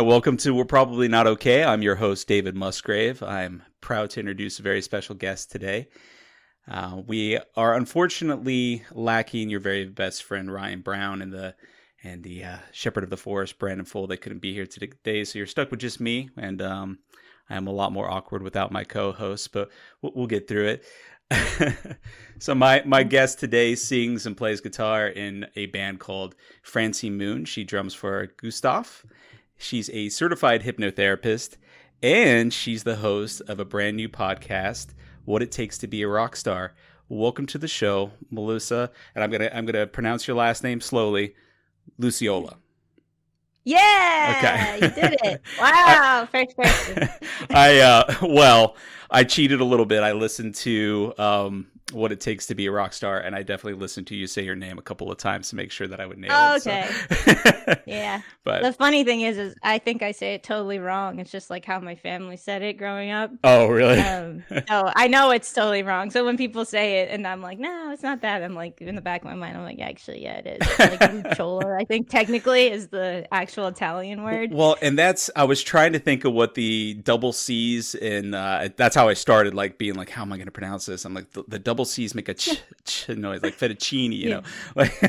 Hi, welcome to We're Probably Not Okay. I'm your host, David Musgrave. I'm proud to introduce a very special guest today. We are unfortunately lacking your very best friend, Ryan Brown, and the Shepherd of the Forest, Brandon Full. They couldn't be here today, so you're stuck with just me, and I am a lot more awkward without my co-host, but we'll get through it. So my guest today sings and plays guitar in a band called Francie Moon. She drums for Gustaf. She's a certified hypnotherapist, and she's the host of a brand new podcast, What It Takes to Be a Rock Star. Welcome to the show, Melissa, and I'm gonna pronounce your last name slowly, Lucciola. Yeah, okay. You did it. Wow, first person. I cheated a little bit. I listened to What It Takes to Be a Rock Star, and I definitely listened to you say your name a couple of times to make sure that I would nail it. Okay. So. Yeah. But the funny thing is I think I say it totally wrong. It's just like how my family said it growing up. Oh, really? So I know it's totally wrong. So when people say it and I'm like, no, it's not that. I'm like, in the back of my mind, I'm like, actually, yeah, it is. Like Lucciola, I think technically is the actual Italian word. Well, and I was trying to think of what the double C's in, that's how I started, like being like, how am I going to pronounce this? I'm like, the double C's make a ch noise, like fettuccine, you know, like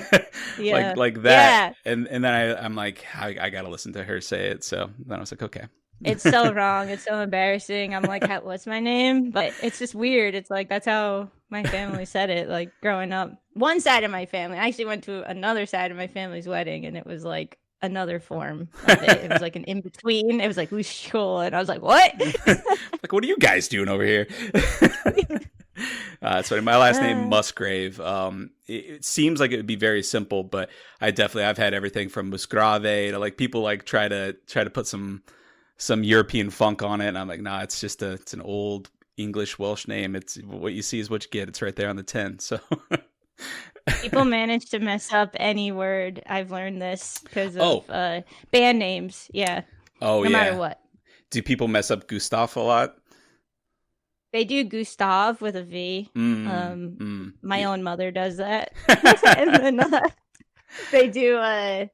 that. Yeah. And then I'm like, I got to listen to her say it. So then I was like, okay. It's so wrong. It's so embarrassing. I'm like, what's my name? But it's just weird. It's like, that's how my family said it, like growing up. One side of my family, I actually went to another side of my family's wedding, and it was like another form of it. It was like an in-between. It was like Lucciola, and I was like, what? Like, what are you guys doing over here? So my last name, Musgrave. It seems like it would be very simple, but I've had everything from Musgrave to like people like try to put some European funk on it, and I'm like, nah, it's an old English Welsh name. It's what you see is what you get. It's right there on the tin. So people manage to mess up any word. I've learned this because of band names. Yeah. Oh, no matter what. Do people mess up Gustaf a lot? They do Gustav with a V. My own mother does that. And then they do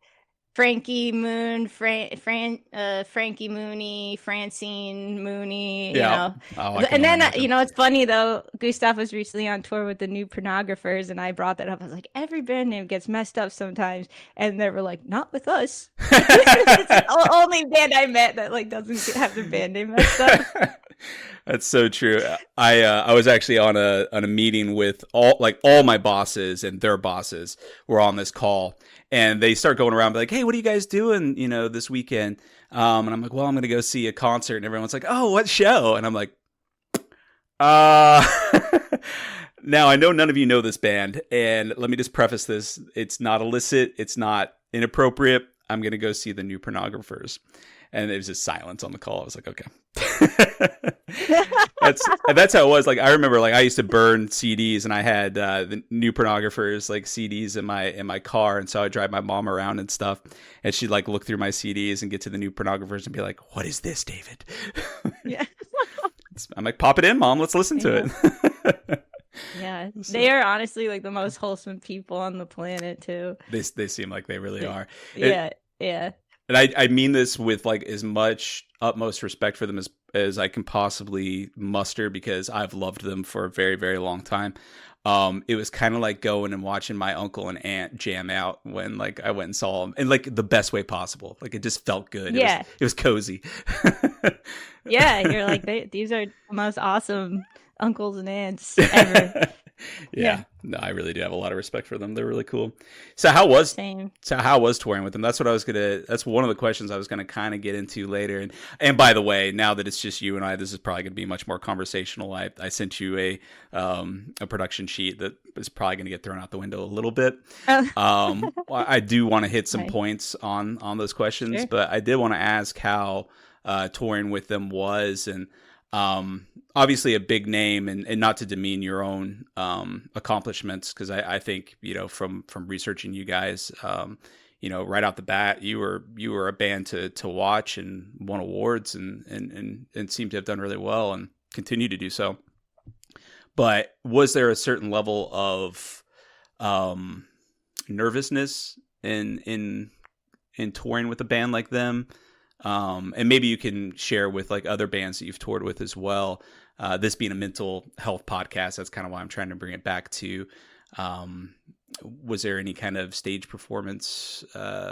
Frankie Moon, Frankie Mooney, Francine Mooney, you know. Oh, and then, it's funny though, Gustaf was recently on tour with the New Pornographers, and I brought that up. I was like, every band name gets messed up sometimes. And they were like, not with us. It's the only band I met that like doesn't have their band name messed up. That's so true. I was actually on a meeting with all my bosses, and their bosses were on this call, and they start going around like, hey, what are you guys doing, this weekend? And I'm like, well, I'm going to go see a concert. And everyone's like, oh, what show? And I'm like, now I know none of you know this band, and let me just preface this. It's not illicit. It's not inappropriate. I'm going to go see the New Pornographers. And it was just silence on the call. I was like, okay. That's how it was. Like, I remember, like, I used to burn CDs, and I had the New Pornographers like CDs in my car, and so I'd drive my mom around and stuff, and she'd like look through my CDs and get to the New Pornographers and be like, "What is this, David?" Yeah. I'm like, "Pop it in, Mom. Let's listen to it." Yeah, they are honestly like the most wholesome people on the planet too. They seem like they really are. Yeah. And I mean this with like as much utmost respect for them as I can possibly muster, because I've loved them for a very, very long time. It was kind of like going and watching my uncle and aunt jam out when like I went and saw them, in like the best way possible. Like it just felt good. Yeah, it was cozy. Yeah, you're like, these are the most awesome uncles and aunts ever. Yeah. No, I really do have a lot of respect for them. They're really cool. So how was touring with them? That's one of the questions I was gonna kind of get into later. And by the way, now that it's just you and I, this is probably gonna be much more conversational. I sent you a production sheet that is probably gonna get thrown out the window a little bit. I do want to hit some points on those questions, sure. But I did want to ask how touring with them was, and obviously a big name, and not to demean your own accomplishments, because I think, from researching you guys, right off the bat, you were a band to watch, and won awards, and seem to have done really well and continue to do so. But was there a certain level of nervousness in touring with a band like them? And maybe you can share with like other bands that you've toured with as well. This being a mental health podcast, that's kind of why I'm trying to bring it back to. Was there any kind of stage performance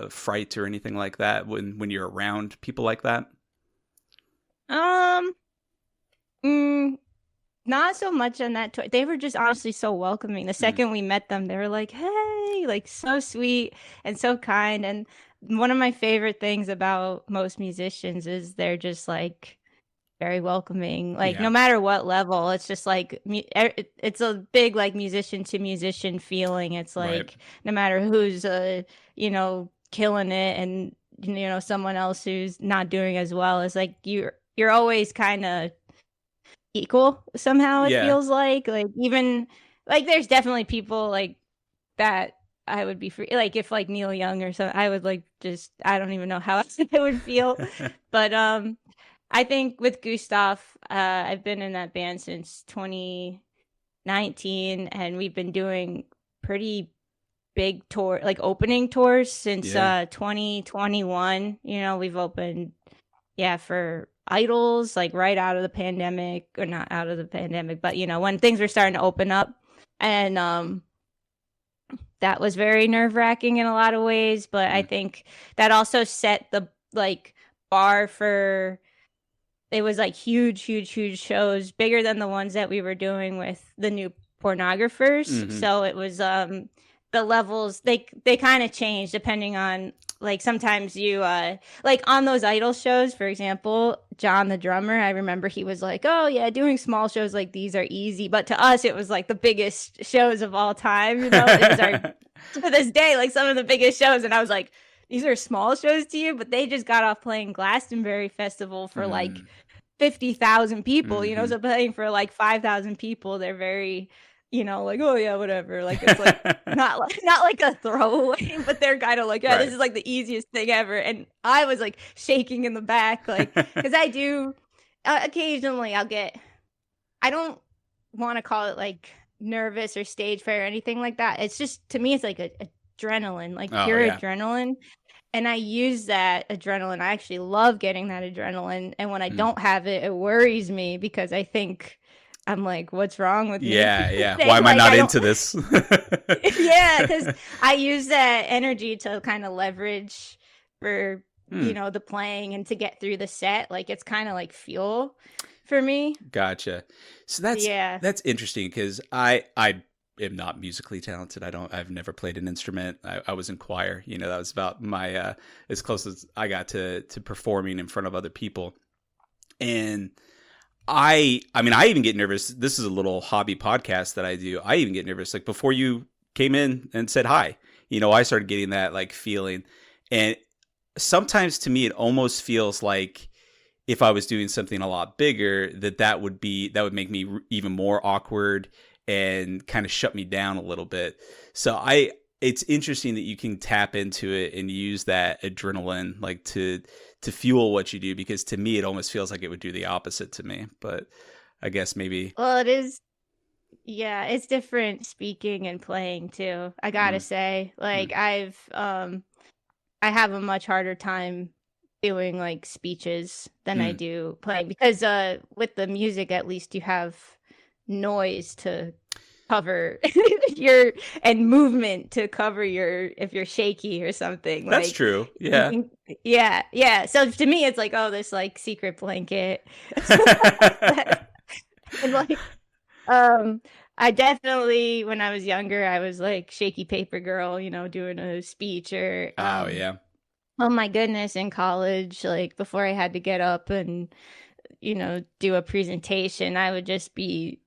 fright or anything like that when you're around people like that? Not so much on that tour. They were just honestly so welcoming. The second we met them, they were like, "Hey," like so sweet and so kind. And one of my favorite things about most musicians is they're just like very welcoming. Like no matter what level, it's just like it's a big like musician to musician feeling. It's like no matter who's killing it and someone else who's not doing as well, it's like you're always kind of equal somehow. It feels like even like there's definitely people like that I would be free, like if like Neil Young or something, I would like just I don't even know how I would feel. But I think with Gustaf, I've been in that band since 2019, and we've been doing pretty big tour, like opening tours since 2021. We've opened for Idols, like right out of the pandemic, or not out of the pandemic, but when things were starting to open up. And that was very nerve-wracking in a lot of ways, but I think that also set the like bar for, it was like huge shows, bigger than the ones that we were doing with the new Pornographers. So it was the levels, they kind of changed depending on, like sometimes you like on those Idol shows, for example, John the drummer, I remember he was like, "Oh yeah, doing small shows like these are easy," but to us it was like the biggest shows of all time. It was to this day like some of the biggest shows, and I was like, these are small shows to you, but they just got off playing Glastonbury Festival for like 50,000 people, so playing for like 5,000 people, they're very, like, oh yeah, whatever. Like it's like not like a throwaway, but they're kind of like, yeah, this is like the easiest thing ever. And I was like shaking in the back, like, because I do occasionally I don't want to call it like nervous or stage fright or anything like that. It's just, to me, it's like adrenaline, like pure adrenaline. And I use that adrenaline. I actually love getting that adrenaline. And when I don't have it, it worries me because I think I'm like, what's wrong with me? Yeah. Why am I not into this? Because I use that energy to kind of leverage for, the playing and to get through the set. Like it's kind of like fuel for me. Gotcha. So that's interesting because I am not musically talented. I've never played an instrument. I was in choir, that was about my, as close as I got to performing in front of other people. And I mean, I even get nervous. This is a little hobby podcast that I do. I even get nervous. Like before you came in and said hi, I started getting that like feeling. And sometimes to me, it almost feels like if I was doing something a lot bigger, that would make me even more awkward and kind of shut me down a little bit. So it's interesting that you can tap into it and use that adrenaline like to fuel what you do, because to me it almost feels like it would do the opposite to me. But I guess maybe. Well, it is. Yeah, it's different speaking and playing too. I gotta say, like I have a much harder time doing like speeches than I do playing, because with the music at least you have noise to cover and movement to cover if you're shaky or something. That's like, true. Yeah. Yeah. So to me, it's like, oh, this like secret blanket. And like, I definitely, when I was younger, I was like shaky paper girl, doing a speech or. Oh my goodness, in college, like before I had to get up and, do a presentation, I would just be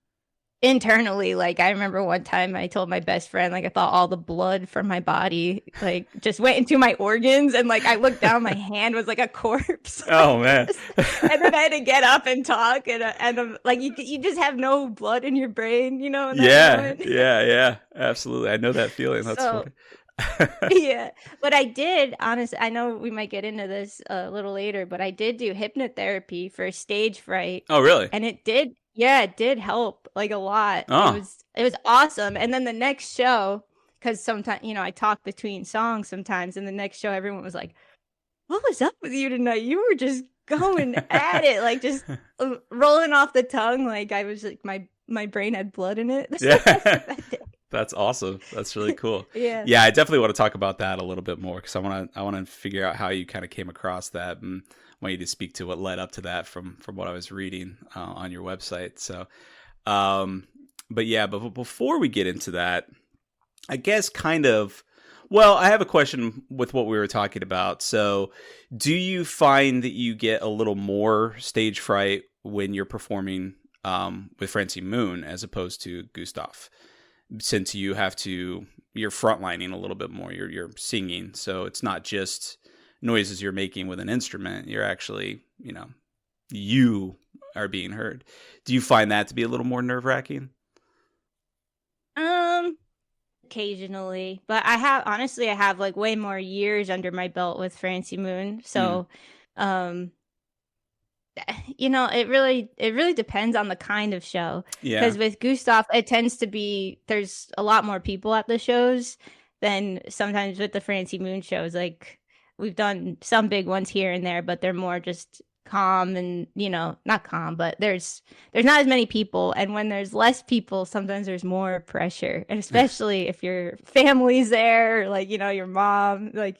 internally, like I remember one time I told my best friend, like I thought all the blood from my body like just went into my organs, and like I looked down, my hand was like a corpse. Oh man. And then I had to get up and talk, and like you just have no blood in your brain, in that moment. Yeah, absolutely. I know that feeling. That's funny. Yeah, but I did, honestly, I know we might get into this a little later, but I did do hypnotherapy for stage fright. Oh really? And it did help like a lot. Oh. It was awesome. And then the next show, because sometimes I talk between songs sometimes, and the next show everyone was like, what was up with you tonight? You were just going at it, like just rolling off the tongue. Like I was like, my brain had blood in it. Yeah. That's awesome. That's really cool. Yeah. Yeah, I definitely want to talk about that a little bit more because I want to figure out how you kind of came across that, and want you to speak to what led up to that from what I was reading on your website. So, but yeah, but before we get into that, I guess kind of, well, I have a question with what we were talking about. So, do you find that you get a little more stage fright when you're performing with Francie Moon as opposed to Gustaf? Since you have to, you're frontlining a little bit more, you're singing, so it's not just noises you're making with an instrument. You're actually, you are being heard. Do you find that to be a little more nerve-wracking? Occasionally, but I have like way more years under my belt with Francie Moon, so it really depends on the kind of show. Yeah. Because with Gustaf, it tends to be there's a lot more people at the shows than sometimes with the Francie Moon shows. Like we've done some big ones here and there, but they're more just calm and not calm, but there's not as many people, and when there's less people, sometimes there's more pressure, and especially if your family's there, or like your mom, like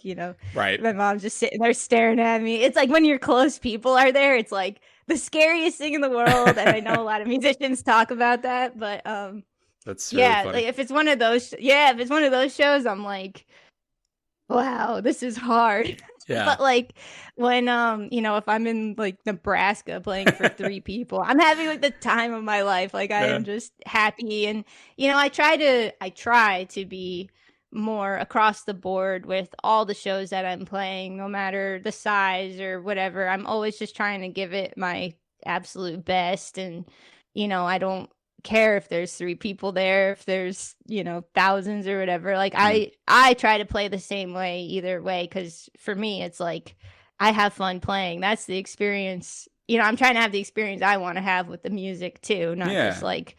right, my mom's just sitting there staring at me. It's like when your close people are there, it's like the scariest thing in the world, and I know a lot of musicians talk about that, but that's really funny. like if it's one of those shows, I'm like, wow, this is hard. Yeah. But like when if I'm in like Nebraska playing for 3 people, I'm having like the time of my life. Like I am just happy, and I try to be more across the board with all the shows that I'm playing, no matter the size or whatever. I'm always just trying to give it my absolute best, and I don't care if there's 3 people there, if there's thousands or whatever. Like I try to play the same way either way, because for me it's like I have fun playing. That's the experience. I'm trying to have the experience I want to have with the music too, not just like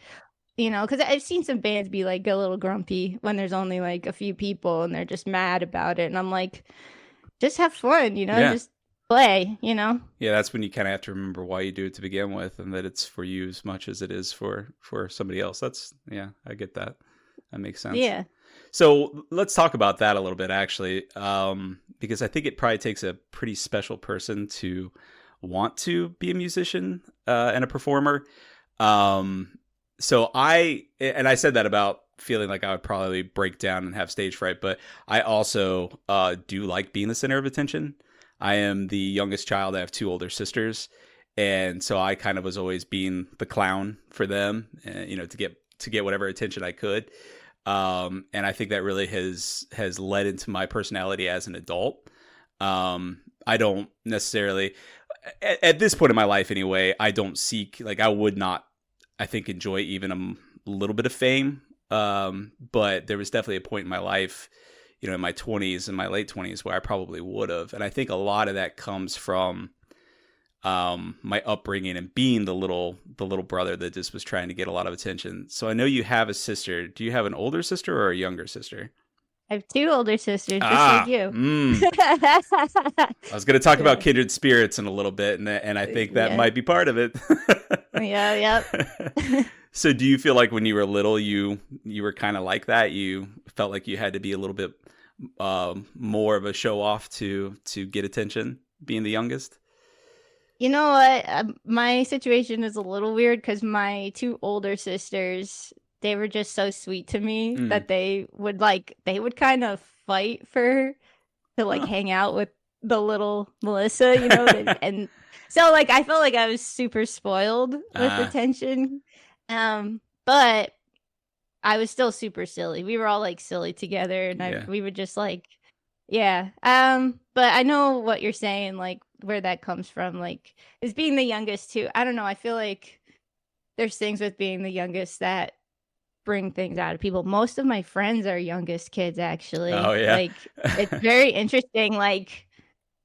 because I've seen some bands be like a little grumpy when there's only like a few people and they're just mad about it, and I'm like, just have fun, just play, Yeah, that's when you kind of have to remember why you do it to begin with, and that it's for you as much as it is for somebody else. I get that. That makes sense. Yeah. So let's talk about that a little bit, actually, because I think it probably takes a pretty special person to want to be a musician and a performer. So I said that about feeling like I would probably break down and have stage fright, but I also do like being the center of attention. I am the youngest child. I have 2 older sisters, and so I kind of was always being the clown for them, to get whatever attention I could. And I think that really has led into my personality as an adult. I don't necessarily, at this point in my life anyway, I don't seek, like I would not, I think, enjoy even a little bit of fame. But there was definitely a point in my life, in my 20s and my late 20s where I probably would have. And I think a lot of that comes from my upbringing and being the little brother that just was trying to get a lot of attention. So I know you have a sister. Do you have an older sister or a younger sister? I have 2 older sisters, just like you. I was going to talk about kindred spirits in a little bit, and I think that might be part of it. Yep. So do you feel like when you were little, you were kind of like that? You felt like you had to be a little bit more of a show off to get attention, being the youngest? You know what? My situation is a little weird because my 2 older sisters, they were just so sweet to me that they would kind of fight to hang out with the little Melissa, and so like I felt like I was super spoiled with attention. But I was still super silly. We were all like silly together, and we would just like, yeah. But I know what you're saying, like where that comes from, like is being the youngest too. I don't know. I feel like there's things with being the youngest that bring things out of people. Most of my friends are youngest kids, actually. Oh yeah. Like it's very interesting. Like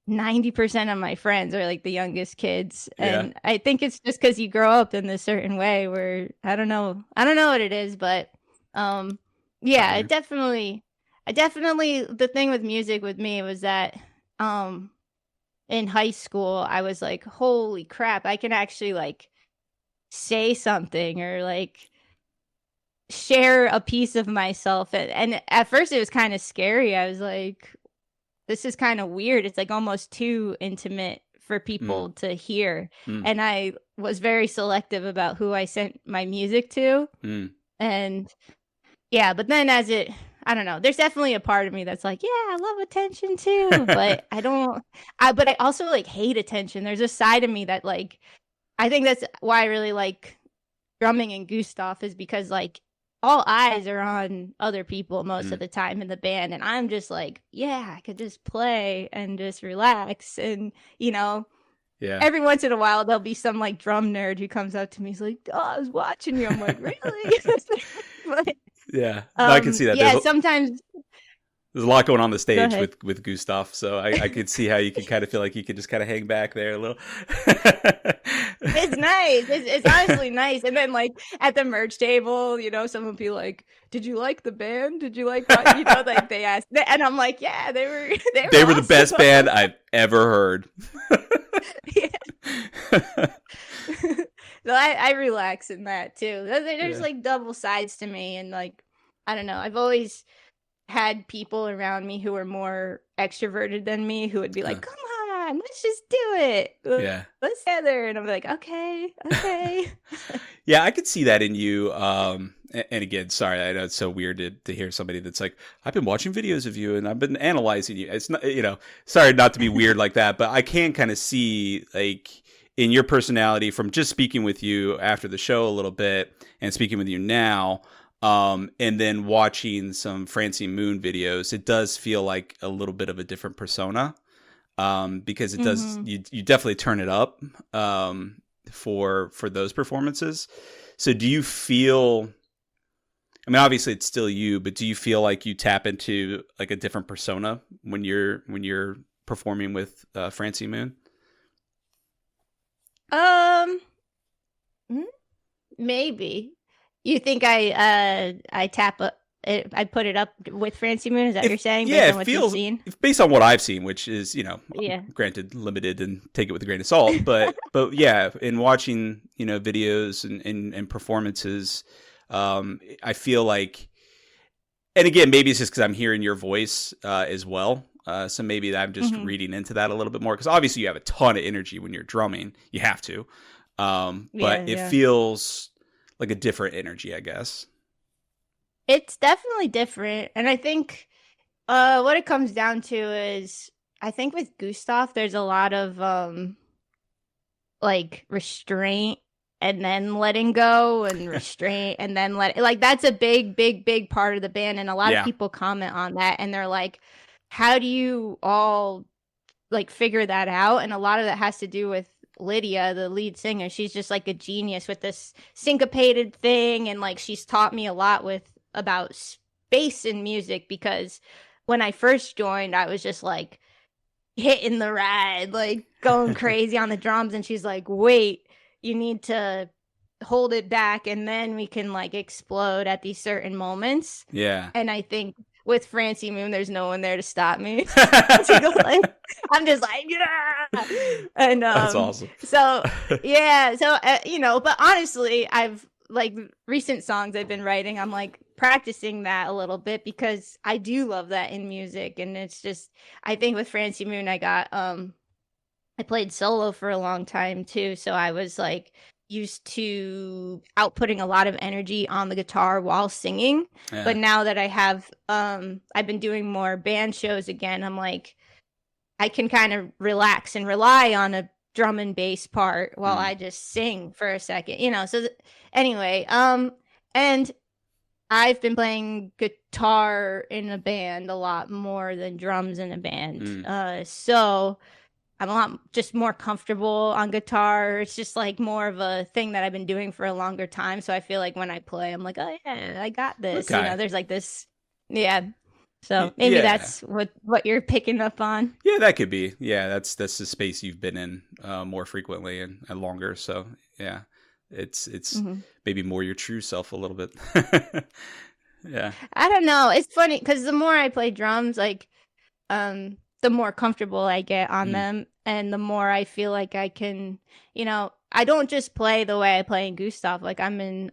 90% of my friends are like the youngest kids, and I think it's just because you grow up in this certain way where I don't know what it is, but I definitely the thing with music with me was that in high school, I was like, holy crap, I can actually like say something or like share a piece of myself. And at first it was kind of scary. I was like, this is kind of weird. It's like almost too intimate for Mm. people to hear. Mm. And I was very selective about who I sent my music to. Mm. And yeah, but then I don't know, there's definitely a part of me that's like, yeah, I love attention too. But but I also like hate attention. There's a side of me that like, I think that's why I really like drumming and Gustaf is because like all eyes are on other people most of Mm. the time in the band, and I'm just like, yeah, I could just play and just relax. And Yeah. every once in a while there'll be some like drum nerd who comes up to me, he's like, oh, I was watching you. I'm like, really? But, Yeah. No, I can see that. yeah, sometimes. There's a lot going on the Go stage ahead. with Gustaf, so I could see how you could kind of feel like you could just kind of hang back there a little. It's nice. It's honestly nice. And then like at the merch table, someone will be like, "Did you like the band? Did you like what?" Like they asked, and I'm like, "Yeah, they were They were the awesome." best band I've ever heard. Yeah. So I relax in that too. There's Yeah. like double sides to me, and like I don't know. I've always had people around me who were more extroverted than me who would be like, "Come on, let's just do it. Yeah. Let's together." And I'm like, "Okay." Yeah, I could see that in you. And again, sorry, I know it's so weird to hear somebody that's like, I've been watching videos of you and I've been analyzing you. It's not, sorry not to be weird like that, but I can kind of see like in your personality from just speaking with you after the show a little bit and speaking with you now. And then watching some Francie Moon videos, it does feel like a little bit of a different persona. Because it does, you definitely turn it up, for those performances. So do you feel, I mean, obviously it's still you, but do you feel like you tap into like a different persona when you're performing with Francie Moon? Maybe. You think I tap I put it up with Francie Moon? Is that what you're saying? Yeah, based it on what you've feels seen? based on what I've seen, which is Yeah. granted limited and take it with a grain of salt, but yeah, in watching videos and performances, I feel like, and again, maybe it's just because I'm hearing your voice as well. So maybe I'm just reading into that a little bit more because obviously you have a ton of energy when you're drumming. You have to. But it feels like a different energy, I guess. It's definitely different. And I think what it comes down to is I think with Gustaf there's a lot of like restraint and then letting go and restraint and then like that's a big part of the band, and a lot of people comment on that and they're like, how do you all like figure that out? And a lot of that has to do with Lydia, the lead singer. She's just like a genius with this syncopated thing, and like she's taught me a lot about space in music, because when I first joined I was just like hitting the ride, like going crazy on the drums, and she's like, wait, you need to hold it back and then we can like explode at these certain moments. Yeah. And I think with Francie Moon there's no one there to stop me. I'm just like, yeah. And that's awesome. So yeah, so but honestly I've like recent songs I've been writing, I'm like practicing that a little bit because I do love that in music. And it's just, I think with Francie Moon I got I played solo for a long time too, so I was like used to outputting a lot of energy on the guitar while singing. But now that I have I've been doing more band shows again, I'm like I can kind of relax and rely on a drum and bass part while I just sing for a second, so anyway, and I've been playing guitar in a band a lot more than drums in a band. So I'm a lot just more comfortable on guitar. It's just like more of a thing that I've been doing for a longer time. So I feel like when I play, I'm like, oh yeah, I got this. Okay. There's like this, yeah. So maybe that's what you're picking up on. Yeah, that could be. Yeah, that's the space you've been in more frequently and longer. So yeah, it's maybe more your true self a little bit. Yeah. I don't know. It's funny because the more I play drums, like the more comfortable I get on them. and the more I feel like I can, I don't just play the way I play in Gustaf. Like I'm in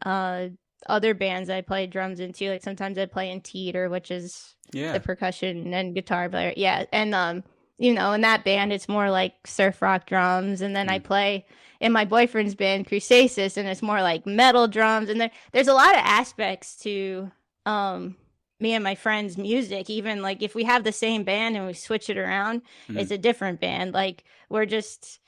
other bands I play drums into. Like sometimes I play in Teeter, which is the percussion and guitar player. Yeah. And in that band it's more like surf rock drums. And then I play in my boyfriend's band, Crusasis, and it's more like metal drums. And there's a lot of aspects to me and my friends' music. Even like if we have the same band and we switch it around, it's a different band. Like we're just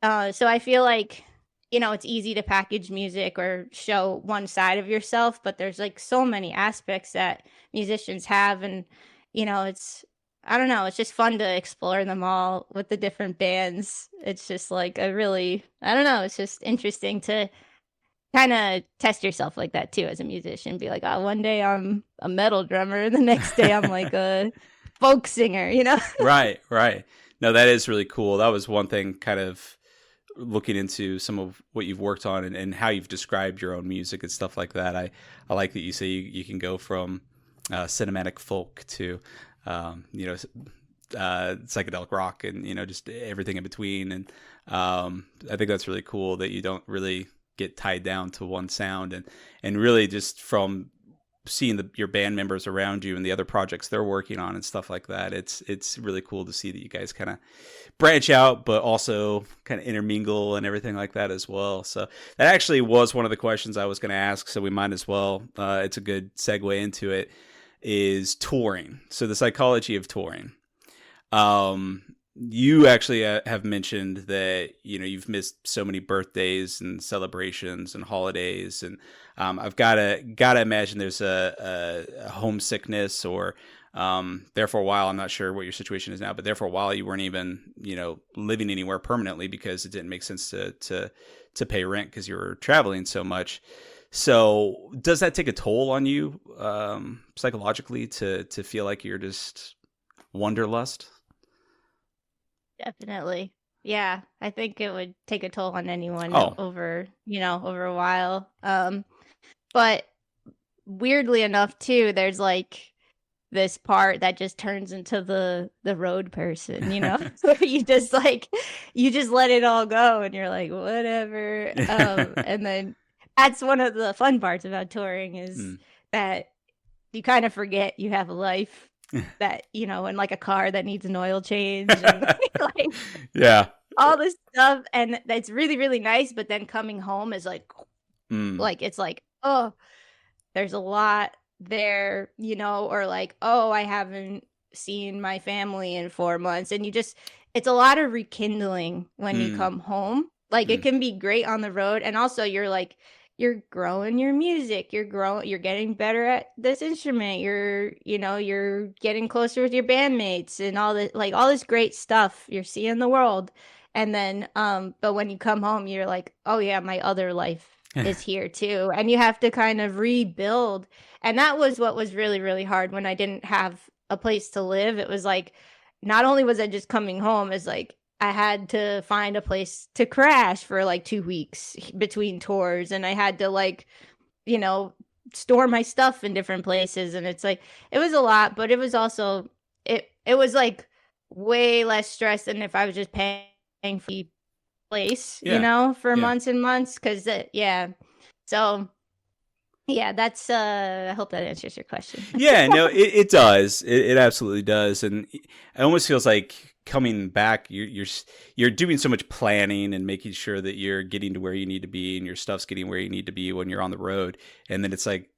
so I feel like it's easy to package music or show one side of yourself, but there's like so many aspects that musicians have. And it's, I don't know, it's just fun to explore them all with the different bands. It's just like I don't know, it's just interesting to kind of test yourself like that too as a musician. Be like, oh, one day I'm a metal drummer, the next day I'm like a folk singer, Right. No, that is really cool. That was one thing, kind of looking into some of what you've worked on and how you've described your own music and stuff like that. I like that you say you can go from cinematic folk to psychedelic rock and just everything in between. And I think that's really cool that you don't really get tied down to one sound, and really just from seeing your band members around you and the other projects they're working on and stuff like that. It's really cool to see that you guys kind of branch out, but also kind of intermingle and everything like that as well. So that actually was one of the questions I was going to ask. So we might as well, it's a good segue into it, is touring. So the psychology of touring. You actually have mentioned that you've missed so many birthdays and celebrations and holidays, and I've gotta imagine there's a homesickness, or there for a while. I'm not sure what your situation is now, but there for a while you weren't even living anywhere permanently because it didn't make sense to pay rent because you were traveling so much. So does that take a toll on you psychologically to feel like you're just wanderlust? Definitely. Yeah, I think it would take a toll on anyone Oh. over a while. But weirdly enough too, there's like this part that just turns into the road person, where you just let it all go and you're like, whatever. And then that's one of the fun parts about touring is that you kind of forget you have a life. That and like a car that needs an oil change and like yeah, all this stuff, and it's really really nice. But then coming home is like it's like, oh, there's a lot there, or like, oh, I haven't seen my family in 4 months, and it's a lot of rekindling when you come home. Like it can be great on the road, and also you're growing your music, you're getting better at this instrument, you're getting closer with your bandmates and all this great stuff, you're seeing the world. And then but when you come home, you're like, oh yeah, my other life is here too, and you have to kind of rebuild. And that was what was really really hard when I didn't have a place to live. It was like, not only was I just coming home, it's like I had to find a place to crash for like 2 weeks between tours, and I had to store my stuff in different places. And it's like, it was a lot, but it was also, it was like way less stress than if I was just paying for the place, for months and months. Cause so yeah, that's I hope that answers your question. Yeah, no, it does. It absolutely does. And it almost feels like coming back, you're doing so much planning and making sure that you're getting to where you need to be and your stuff's getting where you need to be when you're on the road. And then it's like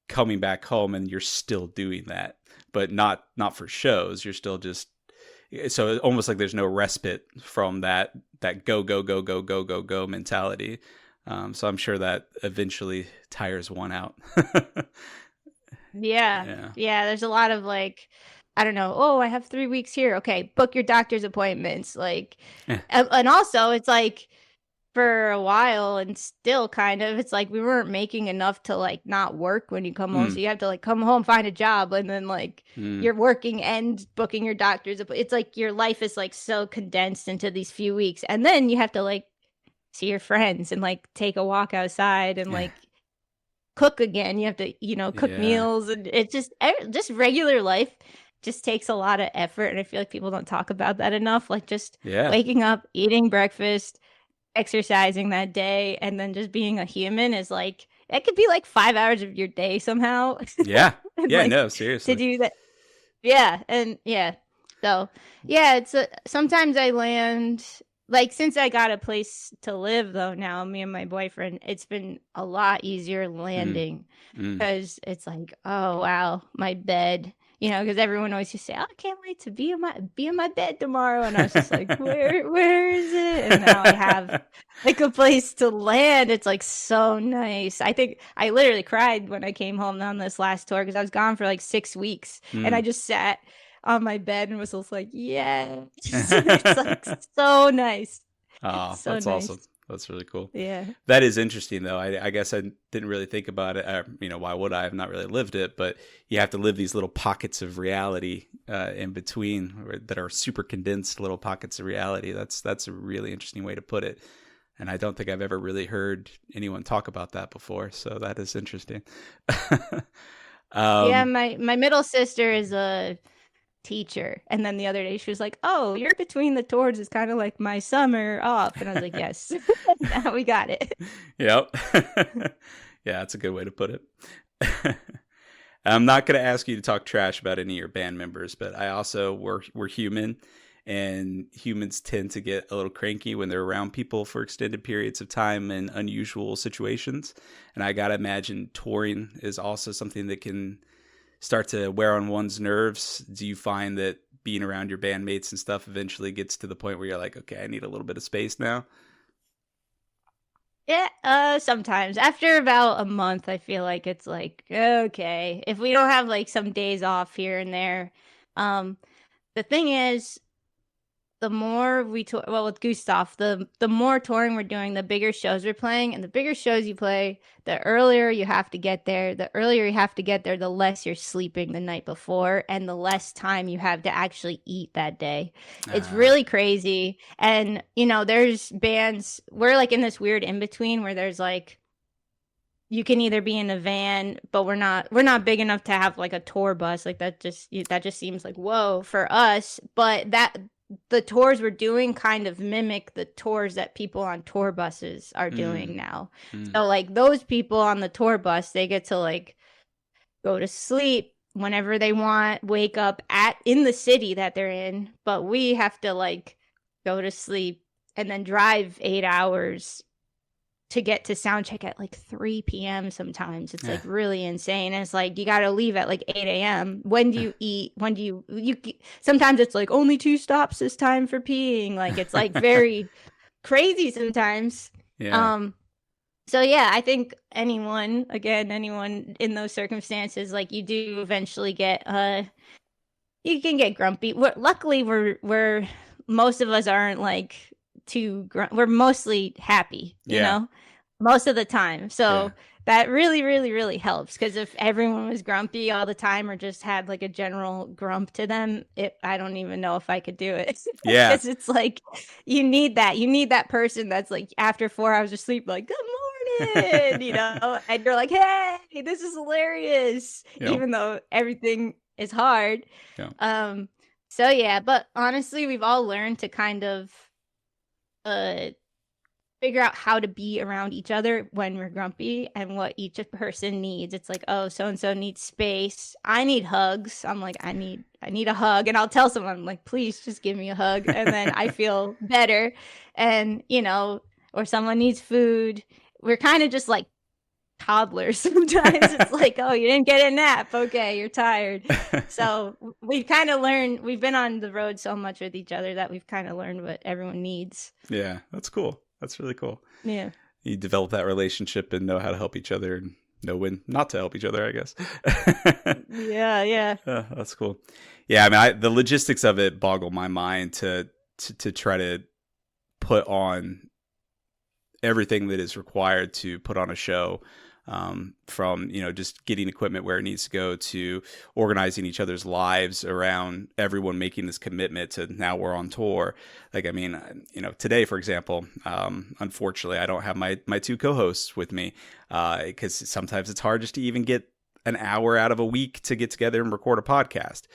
coming back home and you're still doing that, but not for shows. You're still just, so it's almost like there's no respite from that go go go go go go go mentality. So I'm sure that eventually tires one out. Yeah. There's a lot of like, I don't know. Oh, I have 3 weeks here. Okay, book your doctor's appointments. Like, and also it's like for a while, and still kind of, it's like we weren't making enough to like not work when you come home. So you have to like come home, find a job, and then like you're working and booking your doctor's appointment. It's like your life is like so condensed into these few weeks, and then you have to like see your friends and like take a walk outside and like cook again. You have to cook meals, and it's just regular life just takes a lot of effort, and I feel like people don't talk about that enough. Like just Yeah. waking up, eating breakfast, exercising that day, and then just being a human is like it could be like 5 hours of your day somehow. Yeah. And Yeah. like No, to seriously. do that. Yeah, and yeah. So, yeah, sometimes I land like since I got a place to live though now, me and my boyfriend, it's been a lot easier Mm, landing mm. because it's like, oh wow, my bed. Because everyone always used to say, "Oh, I can't wait to be in my bed tomorrow," and I was just like, "Where is it?" And now I have like a place to land. It's like so nice. I think I literally cried when I came home on this last tour because I was gone for like 6 weeks, and I Mm. just sat on my bed and was just like, "Yeah," it's like so nice. It's Oh, so that's awesome. nice. That's really cool. Yeah. That is interesting, though. I guess I didn't really think about it. Why would I? I've not really lived it, but you have to live these little pockets of reality in between that are super condensed little pockets of reality. That's a really interesting way to put it. And I don't think I've ever really heard anyone talk about that before. So that is interesting. Yeah, um, my middle sister is a teacher. And then the other day she was like, "Oh, you're between the tours is kind of like my summer off." And I was like, "Yes." Now we got it. yep. Yeah, that's a good way to put it. I'm not going to ask you to talk trash about any of your band members, but I also we're human, and humans tend to get a little cranky when they're around people for extended periods of time in unusual situations. And I got to imagine touring is also something that can start to wear on one's nerves. Do you find that being around your bandmates and stuff eventually gets to the point where you're like, okay, I need a little bit of space now? Yeah, sometimes after about a month, I feel like it's like, okay, if we don't have like some days off here and there. Um, the thing is, the more we tour, well, with Gustaf, the more touring we're doing, the bigger shows we're playing, and the bigger shows you play, the earlier you have to get there. The earlier you have to get there, the less you're sleeping the night before, and the less time you have to actually eat that day. It's Uh, really crazy. And there's bands, we're like in this weird in between where there's like you can either be in a van, but we're not big enough to have like a tour bus. Like that just seems like whoa for us. But that the tours we're doing kind of mimic the tours that people on tour buses are mm, doing now. mm, So like those people on the tour bus, they get to like go to sleep whenever they want, wake up at in the city that they're in, but we have to like go to sleep and then drive 8 hours to get to sound check at like 3 p.m. sometimes. It's yeah. like really insane. And it's like you got to leave at like 8 a.m. When do you eat? When do you sometimes it's like only 2 stops this time for peeing. Like it's like very crazy sometimes. Yeah. Um so yeah, I think anyone in those circumstances, like you do eventually get you can get grumpy. Luckily we're most of us aren't like we're mostly happy, Yeah. most of the time. Yeah. So that really, really, really helps because if everyone was grumpy all the time or just had like a general grump to them, I don't even know if I could do it Yeah. because it's like you need that person that's like after 4 hours of sleep, like good morning, and you're like, hey, this is hilarious, Yep. even though everything is hard. Yeah. Um, so yeah, but honestly, we've all learned to kind of uh figure out how to be around each other when we're grumpy and what each person needs. It's like, oh, so and so needs space. I need hugs. I'm like, I need a hug, and I'll tell someone, I'm like, please just give me a hug, and then I feel better. And or someone needs food. We're kind of just like toddlers sometimes. It's like, oh, you didn't get a nap. Okay, you're tired. So we've kind of learned. We've been on the road so much with each other that we've kind of learned what everyone needs. Yeah, that's cool. That's really cool. Yeah. You develop that relationship and know how to help each other and know when not to help each other, I guess. Yeah, yeah. That's cool. Yeah, I mean, the logistics of it boggle my mind to try to put on everything that is required to put on a show, from just getting equipment where it needs to go to organizing each other's lives around everyone making this commitment to now we're on tour. Like, I mean, today, for example, unfortunately I don't have my two co-hosts with me, because sometimes it's hard just to even get an hour out of a week to get together and record a podcast.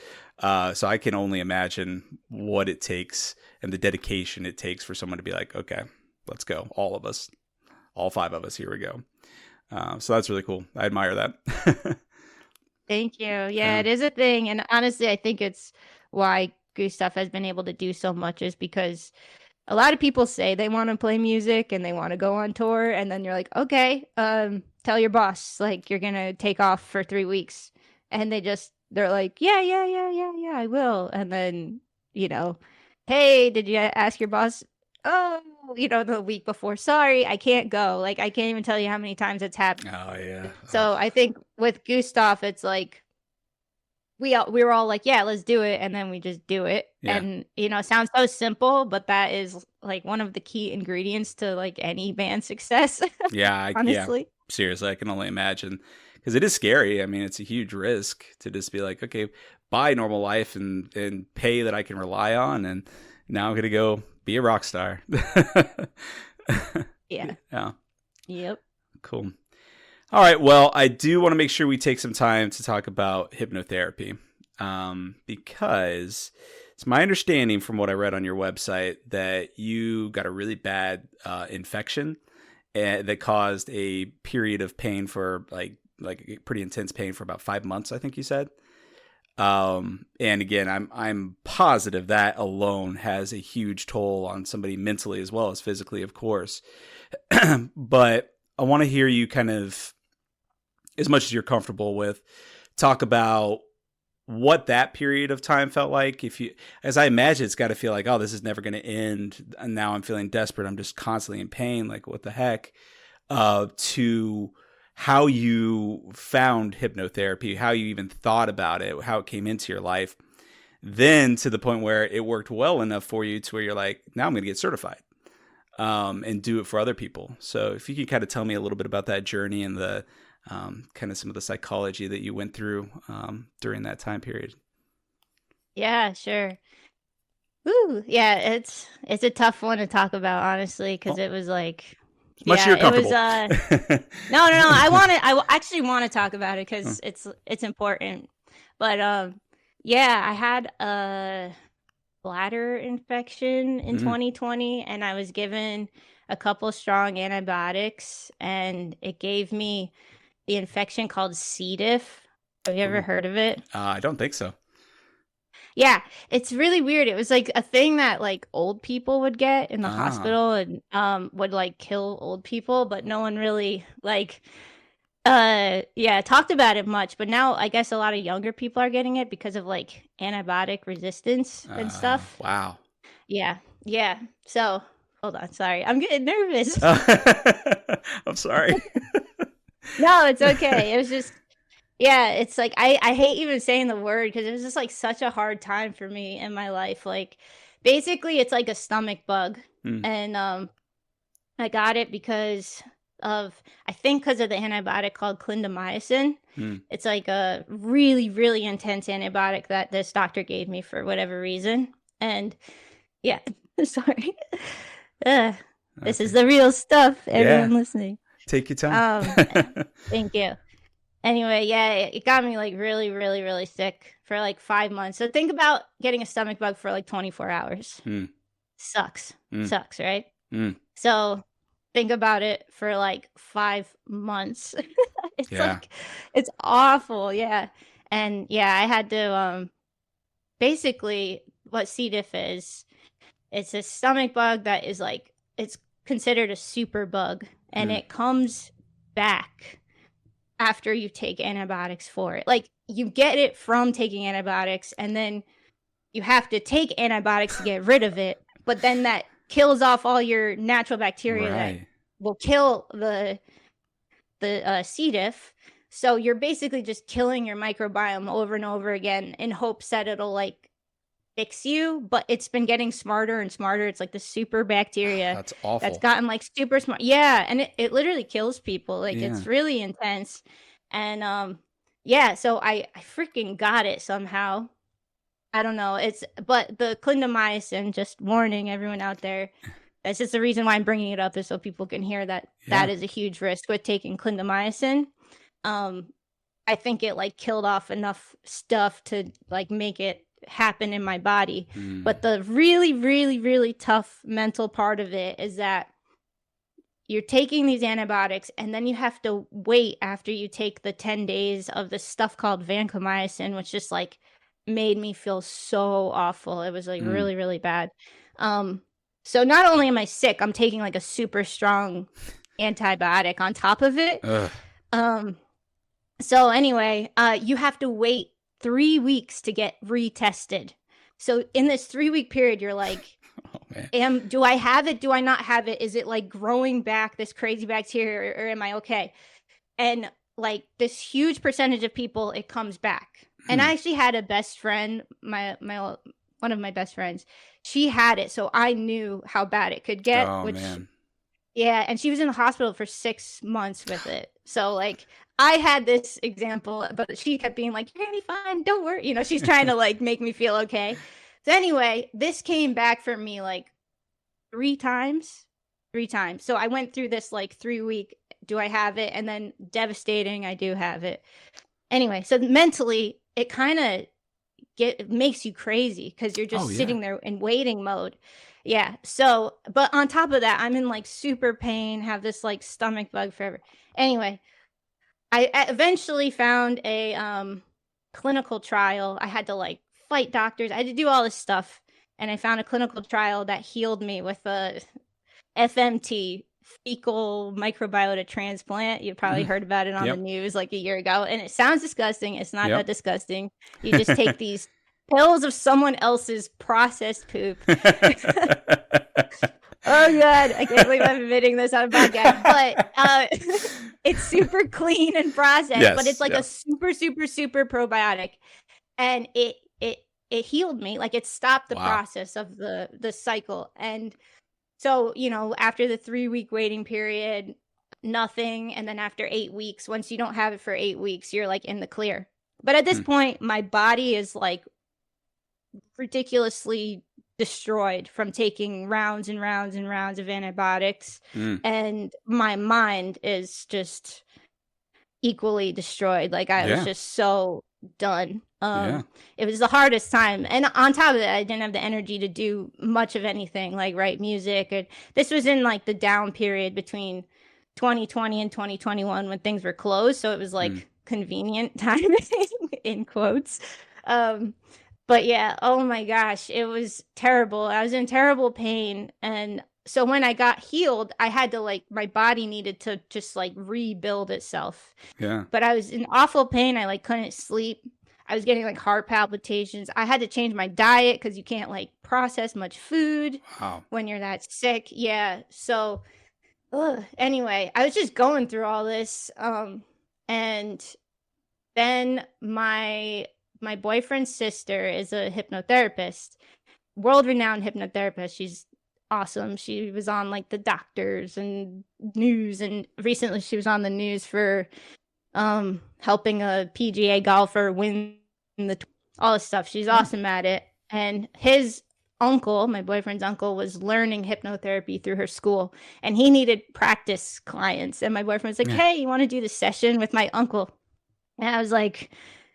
So I can only imagine what it takes and the dedication it takes for someone to be like, okay, let's go. All of us, all 5 of us, here we go. So that's really cool. I admire that. Thank you. Yeah, it is a thing. And honestly, I think it's why Gustaf has been able to do so much, is because a lot of people say they want to play music and they want to go on tour. And then you're like, okay, tell your boss, like, you're going to take off for 3 weeks. And they're like, yeah, I will. And then, hey, did you ask your boss? Oh, the week before, sorry, I can't go. Like, I can't even tell you how many times it's happened. Oh, yeah. So I think with Gustaf, it's like, we were all like, yeah, let's do it. And then we just do it. Yeah. And, it sounds so simple, but that is like one of the key ingredients to like any band success. Yeah. Honestly. Yeah. Seriously, I can only imagine, because it is scary. I mean, it's a huge risk to just be like, okay, buy normal life and pay that I can rely on. And now I'm going to go be a rock star. Yeah. Yeah. Yep. Cool. All right. Well, I do want to make sure we take some time to talk about hypnotherapy, because it's my understanding from what I read on your website that you got a really bad infection that caused a period of pain for like pretty intense pain for about 5 months, I think you said. And again, I'm positive that alone has a huge toll on somebody mentally as well as physically, of course. But I want to hear you kind of, as much as you're comfortable with, talk about what that period of time felt like. As I imagine, it's got to feel like, oh, this is never going to end. And now I'm feeling desperate. I'm just constantly in pain. Like, what the heck? To how you found hypnotherapy, how you even thought about it, how it came into your life. Then to the point where it worked well enough for you to where you're like, now I'm going to get certified. And do it for other people. So if you could kind of tell me a little bit about that journey and the kind of some of the psychology that you went through during that time period. Yeah, sure. Ooh, yeah, it's a tough one to talk about, honestly, because it was like, much you're comfortable. It was no. I actually want to talk about it because it's important. But yeah, I had a bladder infection in 2020, and I was given a couple strong antibiotics, and it gave me the infection called c.diff. Have you ever heard of it? I don't think so. Yeah, it's really weird. It was like a thing that like old people would get in the hospital and would like kill old people, but no one really like talked about it much. But now I guess a lot of younger people are getting it because of like antibiotic resistance and stuff. Wow. Yeah. So hold on, sorry. I'm getting nervous. I'm sorry. No, it's okay. It was just, yeah, it's like, I hate even saying the word because it was just like such a hard time for me in my life. Like, basically, it's like a stomach bug. And I got it because of the antibiotic called clindamycin. It's like a really, really intense antibiotic that this doctor gave me for whatever reason. And yeah, sorry. This is the real stuff, everyone listening. Take your time. Thank you. Anyway, yeah, it got me like really, really, really sick for like 5 months. So think about getting a stomach bug for like 24 hours. Sucks, right? So think about it for like 5 months. It's like, it's awful. Yeah. And yeah, I had to, basically what C. diff is, it's a stomach bug that is like, it's considered a super bug, and it comes back after you take antibiotics for it. Like, you get it from taking antibiotics, and then you have to take antibiotics to get rid of it, but then that kills off all your natural bacteria that will kill the C. diff. So you're basically just killing your microbiome over and over again in hopes that it'll like fix you, but it's been getting smarter and smarter. It's like the super bacteria that's awful. That's gotten like super smart. Yeah, and it literally kills people. Like, it's really intense. And so I freaking got it somehow. I don't know. But the clindamycin, just warning everyone out there, that's just the reason why I'm bringing it up, is so people can hear that that is a huge risk with taking clindamycin. I think it like killed off enough stuff to like make it happen in my body. But the really, really, really tough mental part of it is that you're taking these antibiotics and then you have to wait after you take the 10 days of this stuff called vancomycin, which just like made me feel so awful. It was like really, really bad. So not only am I sick, I'm taking like a super strong antibiotic on top of it. So anyway, you have to wait 3 weeks to get retested. So in this 3-week period, you're like, do I have it? Do I not have it? Is it like growing back this crazy bacteria, or am I okay? And like this huge percentage of people, it comes back. And I actually had a best friend, my one of my best friends. She had it, so I knew how bad it could get. Man. Yeah, and she was in the hospital for 6 months with it. So like I had this example, but she kept being like, "You're gonna be fine. Don't worry." You know, she's trying to like make me feel okay. So anyway, this came back for me like 3 times. So I went through this like 3-week, do I have it? And then devastating, I do have it. Anyway, so mentally, it kind of makes you crazy because you're just sitting there in waiting mode. Yeah. So, but on top of that, I'm in like super pain, have this like stomach bug forever. Anyway, I eventually found a clinical trial. I had to like fight doctors. I had to do all this stuff. And I found a clinical trial that healed me with a FMT, fecal microbiota transplant. You probably heard about it on the news like a year ago. And it sounds disgusting. It's not that disgusting. You just take these pills of someone else's processed poop. Oh God, I can't believe I'm admitting this on a podcast. But it's super clean and processed, but it's like a super, super, super probiotic. And it healed me. Like it stopped the process of the cycle. And so, you know, after the 3-week waiting period, nothing. And then after 8 weeks, once you don't have it for 8 weeks, you're like in the clear. But at this point, my body is like ridiculously destroyed from taking rounds and rounds and rounds of antibiotics. And my mind is just equally destroyed. Like I was just so done. It was the hardest time. And on top of that, I didn't have the energy to do much of anything, like write music. And this was in like the down period between 2020 and 2021 when things were closed. So it was like convenient timing in quotes. But yeah, oh my gosh, it was terrible. I was in terrible pain. And so when I got healed, I had to like, my body needed to just like rebuild itself. Yeah. But I was in awful pain. I like couldn't sleep. I was getting like heart palpitations. I had to change my diet because you can't like process much food when you're that sick. Yeah. So anyway, I was just going through all this. And then my boyfriend's sister is a hypnotherapist, world-renowned hypnotherapist. She's awesome. She was on like the doctors and news, and recently she was on the news for helping a PGA golfer win all this stuff. She's awesome at it. And his uncle, my boyfriend's uncle, was learning hypnotherapy through her school, and he needed practice clients. And my boyfriend was like, "Hey, you want to do this session with my uncle?" And I was like,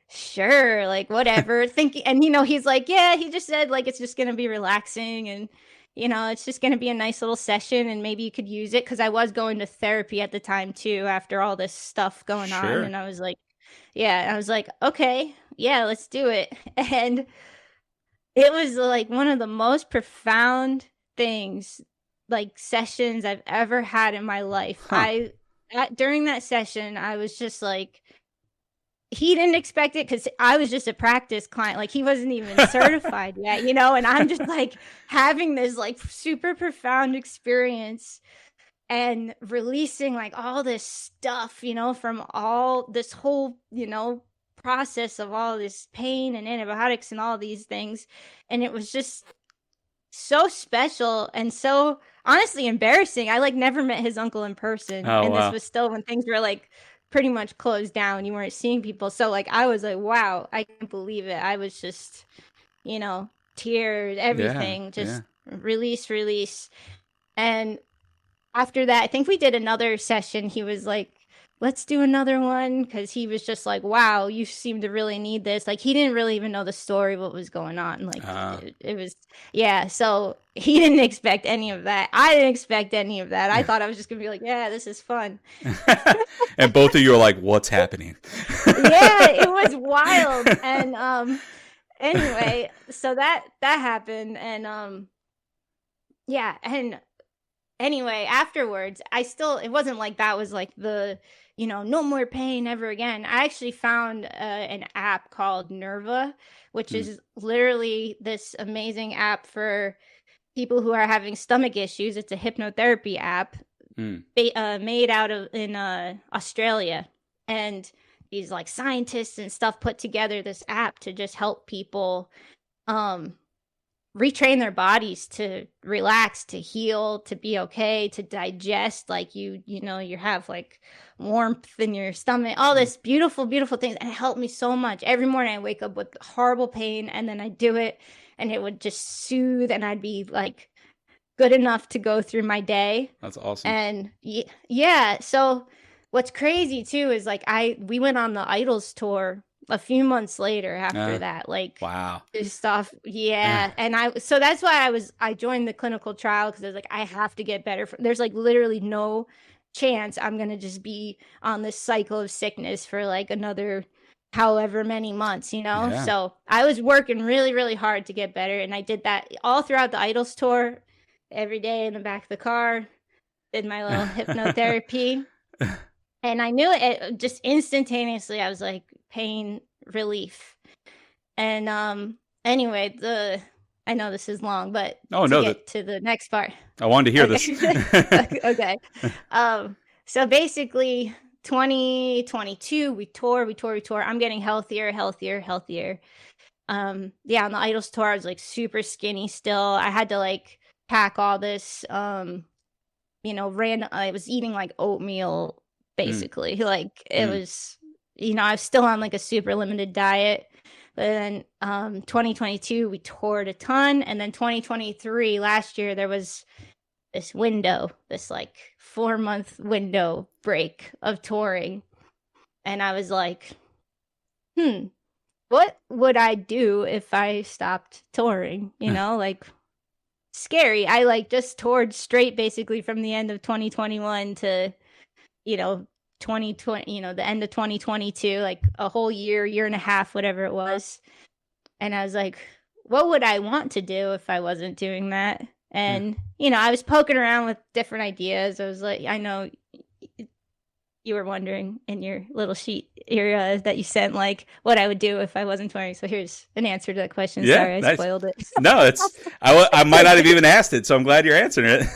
"Sure, like whatever." Thinking, and you know, he's like, "Yeah," he just said like it's just gonna be relaxing, and you know, it's just gonna be a nice little session, and maybe you could use it, because I was going to therapy at the time too after all this stuff going on. And I was like, okay, yeah, let's do it. And it was like one of the most profound things, like sessions I've ever had in my life. During that session, I was just like, he didn't expect it because I was just a practice client. Like he wasn't even certified yet, you know, and I'm just like having this like super profound experience and releasing like all this stuff, you know, from all this whole, you know, process of all this pain and antibiotics and all these things. And it was just so special and so honestly embarrassing. I like never met his uncle in person. This was still when things were like pretty much closed down. You weren't seeing people. So like I was like, wow, I can't believe it. I was just, you know, tears, everything, release. And after that, I think we did another session. He was like let's do another one, because he was just like, wow, you seem to really need this. Like, he didn't really even know the story of what was going on. Like, it was, yeah, so he didn't expect any of that. I didn't expect any of that. I thought I was just gonna be like, yeah, this is fun. And both of you are like, what's happening? Yeah, it was wild. And anyway, so that happened. And yeah, and anyway, afterwards, it wasn't like that was like the, no more pain ever again. I actually found an app called Nerva, which is literally this amazing app for people who are having stomach issues. It's a hypnotherapy app made out of in Australia. And these like scientists and stuff put together this app to just help people retrain their bodies to relax, to heal, to be okay, to digest. Like you have like warmth in your stomach, all this beautiful, beautiful things. And it helped me so much. Every morning I wake up with horrible pain, and then I do it and it would just soothe, and I'd be like good enough to go through my day. That's awesome. And yeah, so what's crazy too is like we went on the Idols tour a few months later after that, like, wow, stuff. Yeah. And so that's why I joined the clinical trial, because I was like, I have to get better. There's like literally no chance I'm going to just be on this cycle of sickness for like another however many months, Yeah. So I was working really, really hard to get better. And I did that all throughout the Idols tour, every day in the back of the car, did my little hypnotherapy. And I knew it just instantaneously. I was like, pain relief. And anyway, I know this is long, but get to the next part. I wanted to hear this. Okay. So basically 2022 we tour. I'm getting healthier. Yeah, on the Idols tour I was like super skinny still. I had to like pack all this random. I was eating like oatmeal basically. Like it was, I was still on like a super limited diet. But then 2022 we toured a ton, and then 2023 last year there was this like 4-month window break of touring, and I was like, what would I do if I stopped touring? Like, scary. I like just toured straight basically from the end of 2021 to 2020, the end of 2022, like a whole year and a half, whatever it was. And I was like, what would I want to do if I wasn't doing that? And I was poking around with different ideas. I was like, I know you were wondering in your little sheet area that you sent, like, what I would do if I wasn't touring. So here's an answer to that question. Yeah, sorry, I spoiled it. No, I might not have even asked it, so I'm glad you're answering it.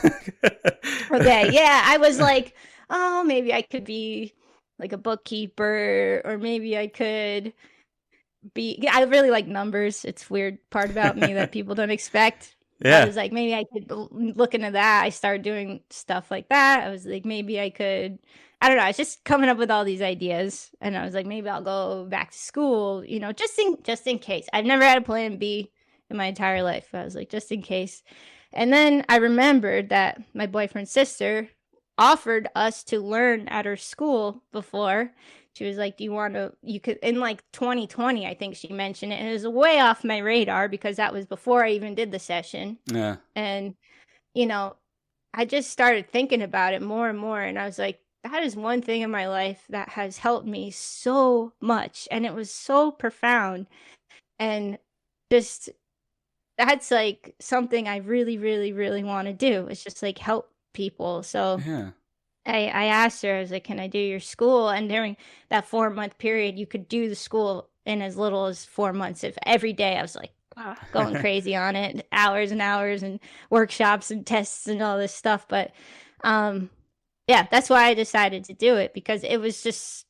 Okay, yeah, I was like, oh, maybe I could be like a bookkeeper, or maybe I could be. I really like numbers. It's a weird part about me that people don't expect. Yeah. I was like, maybe I could look into that. I started doing stuff like that. I was like, maybe I could. I don't know. I was just coming up with all these ideas, and I was like, maybe I'll go back to school. Just in case. I've never had a plan B in my entire life. I was like, just in case. And then I remembered that my boyfriend's sister offered us to learn at her school before. She was like, you could, in like 2020, I think she mentioned it. And it was way off my radar because that was before I even did the session. Yeah. And, I just started thinking about it more and more. And I was like, that is one thing in my life that has helped me so much. And it was so profound. And just, that's like something I really, really, really want to do. It's just like help people. So I asked her, I was like, can I do your school? And during that 4-month period, you could do the school in as little as 4 months. If every day I was like, going crazy on it, hours and hours and workshops and tests and all this stuff. But yeah, that's why I decided to do it, because it was just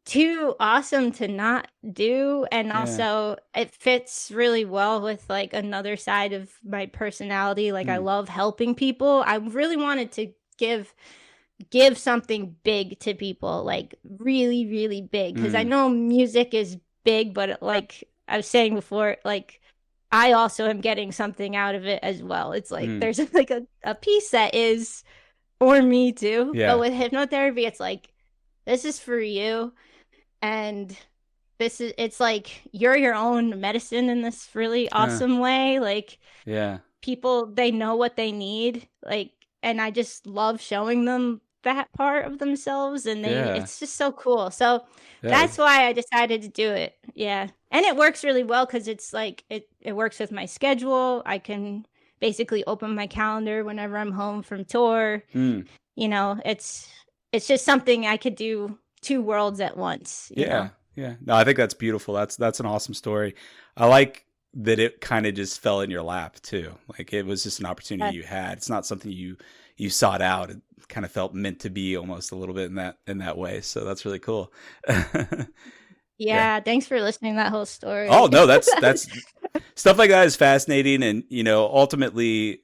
too awesome to not do. And also it fits really well with like another side of my personality. Like I love helping people. I really wanted to give something big to people, like really, really big. Because I know music is big, but like I was saying before, like I also am getting something out of it as well. It's like there's like a piece that is for me too. But with hypnotherapy, it's like this is for you. And it's like you're your own medicine in this really awesome way. Like, yeah, people, they know what they need. Like, and I just love showing them that part of themselves, and yeah, it's just so cool. So yeah, that's why I decided to do it. Yeah. And it works really well because it's like it works with my schedule. I can basically open my calendar whenever I'm home from tour. mm, You know, it's just something I could do two worlds at once, you know. yeah, yeah. No, I think that's beautiful. That's an awesome story. I like that it kind of just fell in your lap too. Like it was just an opportunity you had. It's not something you sought out. It kind of felt meant to be almost a little bit in that way. So that's really cool. Yeah. Yeah, thanks for listening to that whole story. Oh no, that's stuff like that is fascinating, and ultimately,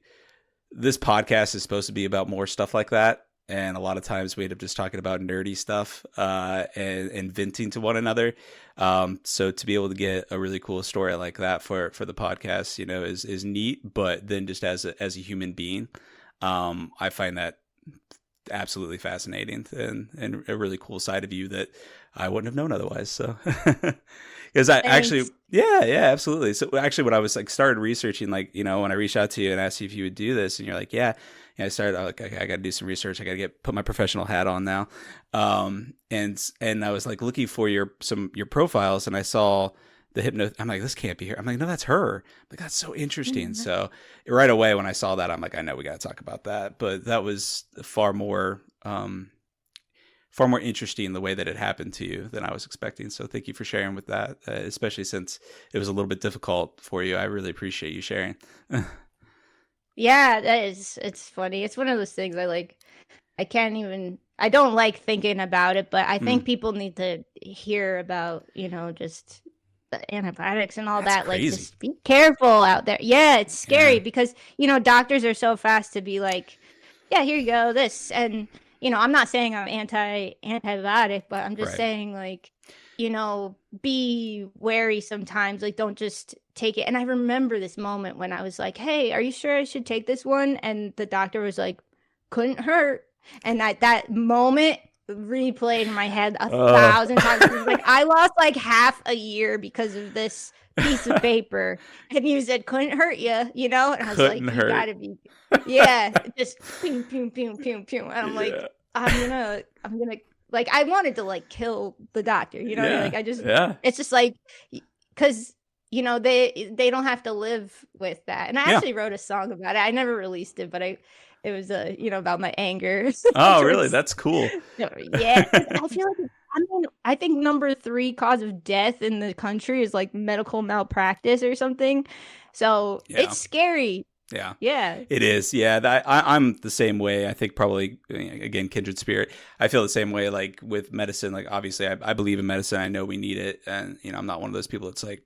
this podcast is supposed to be about more stuff like that. And a lot of times we end up just talking about nerdy stuff and venting to one another. So to be able to get a really cool story like that for the podcast, is neat. But then just as a human being, I find that absolutely fascinating and a really cool side of you that I wouldn't have known otherwise. So, because I actually, yeah, absolutely. So actually, when I was like started researching, like when I reached out to you and asked you if you would do this, and you're like, yeah, I started like, okay, I got to do some research. I got to put my professional hat on now. And I was like looking for your profiles, and I saw the hypno. I'm like, this can't be her. I'm like, no, that's her. I'm like, that's so interesting. Mm-hmm. So right away when I saw that, I'm like, I know we got to talk about that. But that was far more interesting the way that it happened to you than I was expecting. So thank you for sharing with that, especially since it was a little bit difficult for you. I really appreciate you sharing. Yeah, it's funny. It's one of those things I don't like thinking about it, but I think people need to hear about, just the antibiotics and all that. Crazy. Like, just be careful out there. Yeah, it's scary because, doctors are so fast to be like, yeah, here you go, this. And, I'm not saying I'm antibiotic, but I'm just saying, like, be wary sometimes. Like, don't just take it. And I remember this moment when I was like, hey, are you sure I should take this one? And the doctor was like, couldn't hurt. And that moment replayed in my head 1,000 times. Like, I lost like half a year because of this piece of paper. And he said, couldn't hurt you, And I was like, you gotta be, just pew, pew, pew, pew, pew. And I'm like, I'm gonna, like, I wanted to like kill the doctor, like I just, it's just like, because they don't have to live with that. And I actually wrote a song about it. I never released it, but it was about my anger. Oh, really? That's cool. Yeah, I feel like I think number 3 cause of death in the country is like medical malpractice or something. So it's scary. Yeah, it is. Yeah, I'm the same way. I think probably, again, kindred spirit. I feel the same way. Like with medicine, like obviously I believe in medicine. I know we need it, and I'm not one of those people that's like,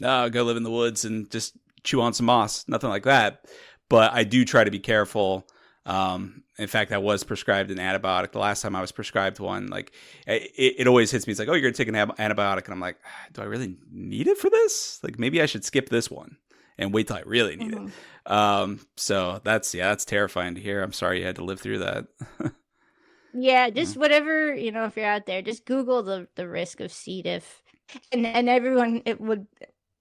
no, go live in the woods and just chew on some moss. Nothing like that. But I do try to be careful. In fact, I was prescribed an antibiotic. The last time I was prescribed one, like it always hits me. It's like, oh, you're going to take an antibiotic. And I'm like, do I really need it for this? Like maybe I should skip this one and wait till I really need it. So that's terrifying to hear. I'm sorry you had to live through that. Yeah, just whatever, if you're out there, just Google the risk of C. diff. And everyone,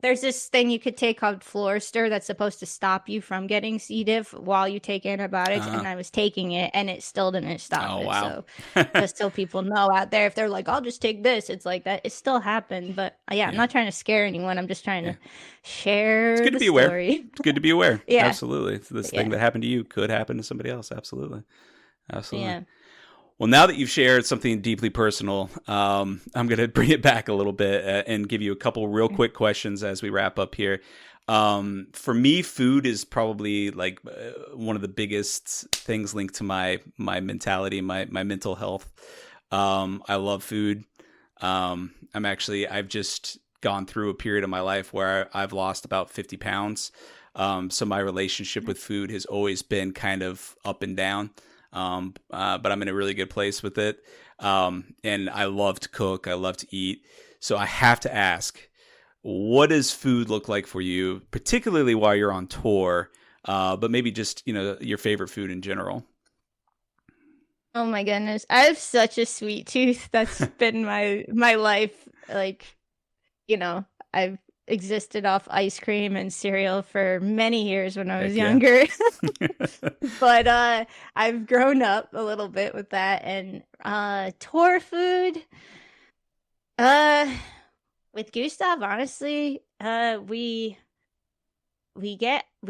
there's this thing you could take called Florister that's supposed to stop you from getting C. diff while you take antibiotics. And I was taking it, and it still didn't stop it. Wow. So just so people know out there, if they're like, I'll just take this, it's like that. It still happened. But I'm not trying to scare anyone. I'm just trying to share it's good to be story. Aware. It's good to be aware. Yeah. Absolutely. This thing that happened to you could happen to somebody else. Absolutely. Yeah. Well, now that you've shared something deeply personal, I'm going to bring it back a little bit and give you a couple real quick questions as we wrap up here. For me, food is probably like one of the biggest things linked to my mentality, my mental health. I love food. I've just gone through a period of my life where I've lost about 50 pounds. So my relationship with food has always been kind of up and down. But I'm in a really good place with it. And I love to cook. I love to eat. So I have to ask, what does food look like for you, particularly while you're on tour? But maybe just, your favorite food in general. Oh my goodness. I have such a sweet tooth. That's been my life. Like, you know, I've existed off ice cream and cereal for many years when I was Heck yeah. younger. But I've grown up a little bit with that, and tour food uh with Gustav, honestly, we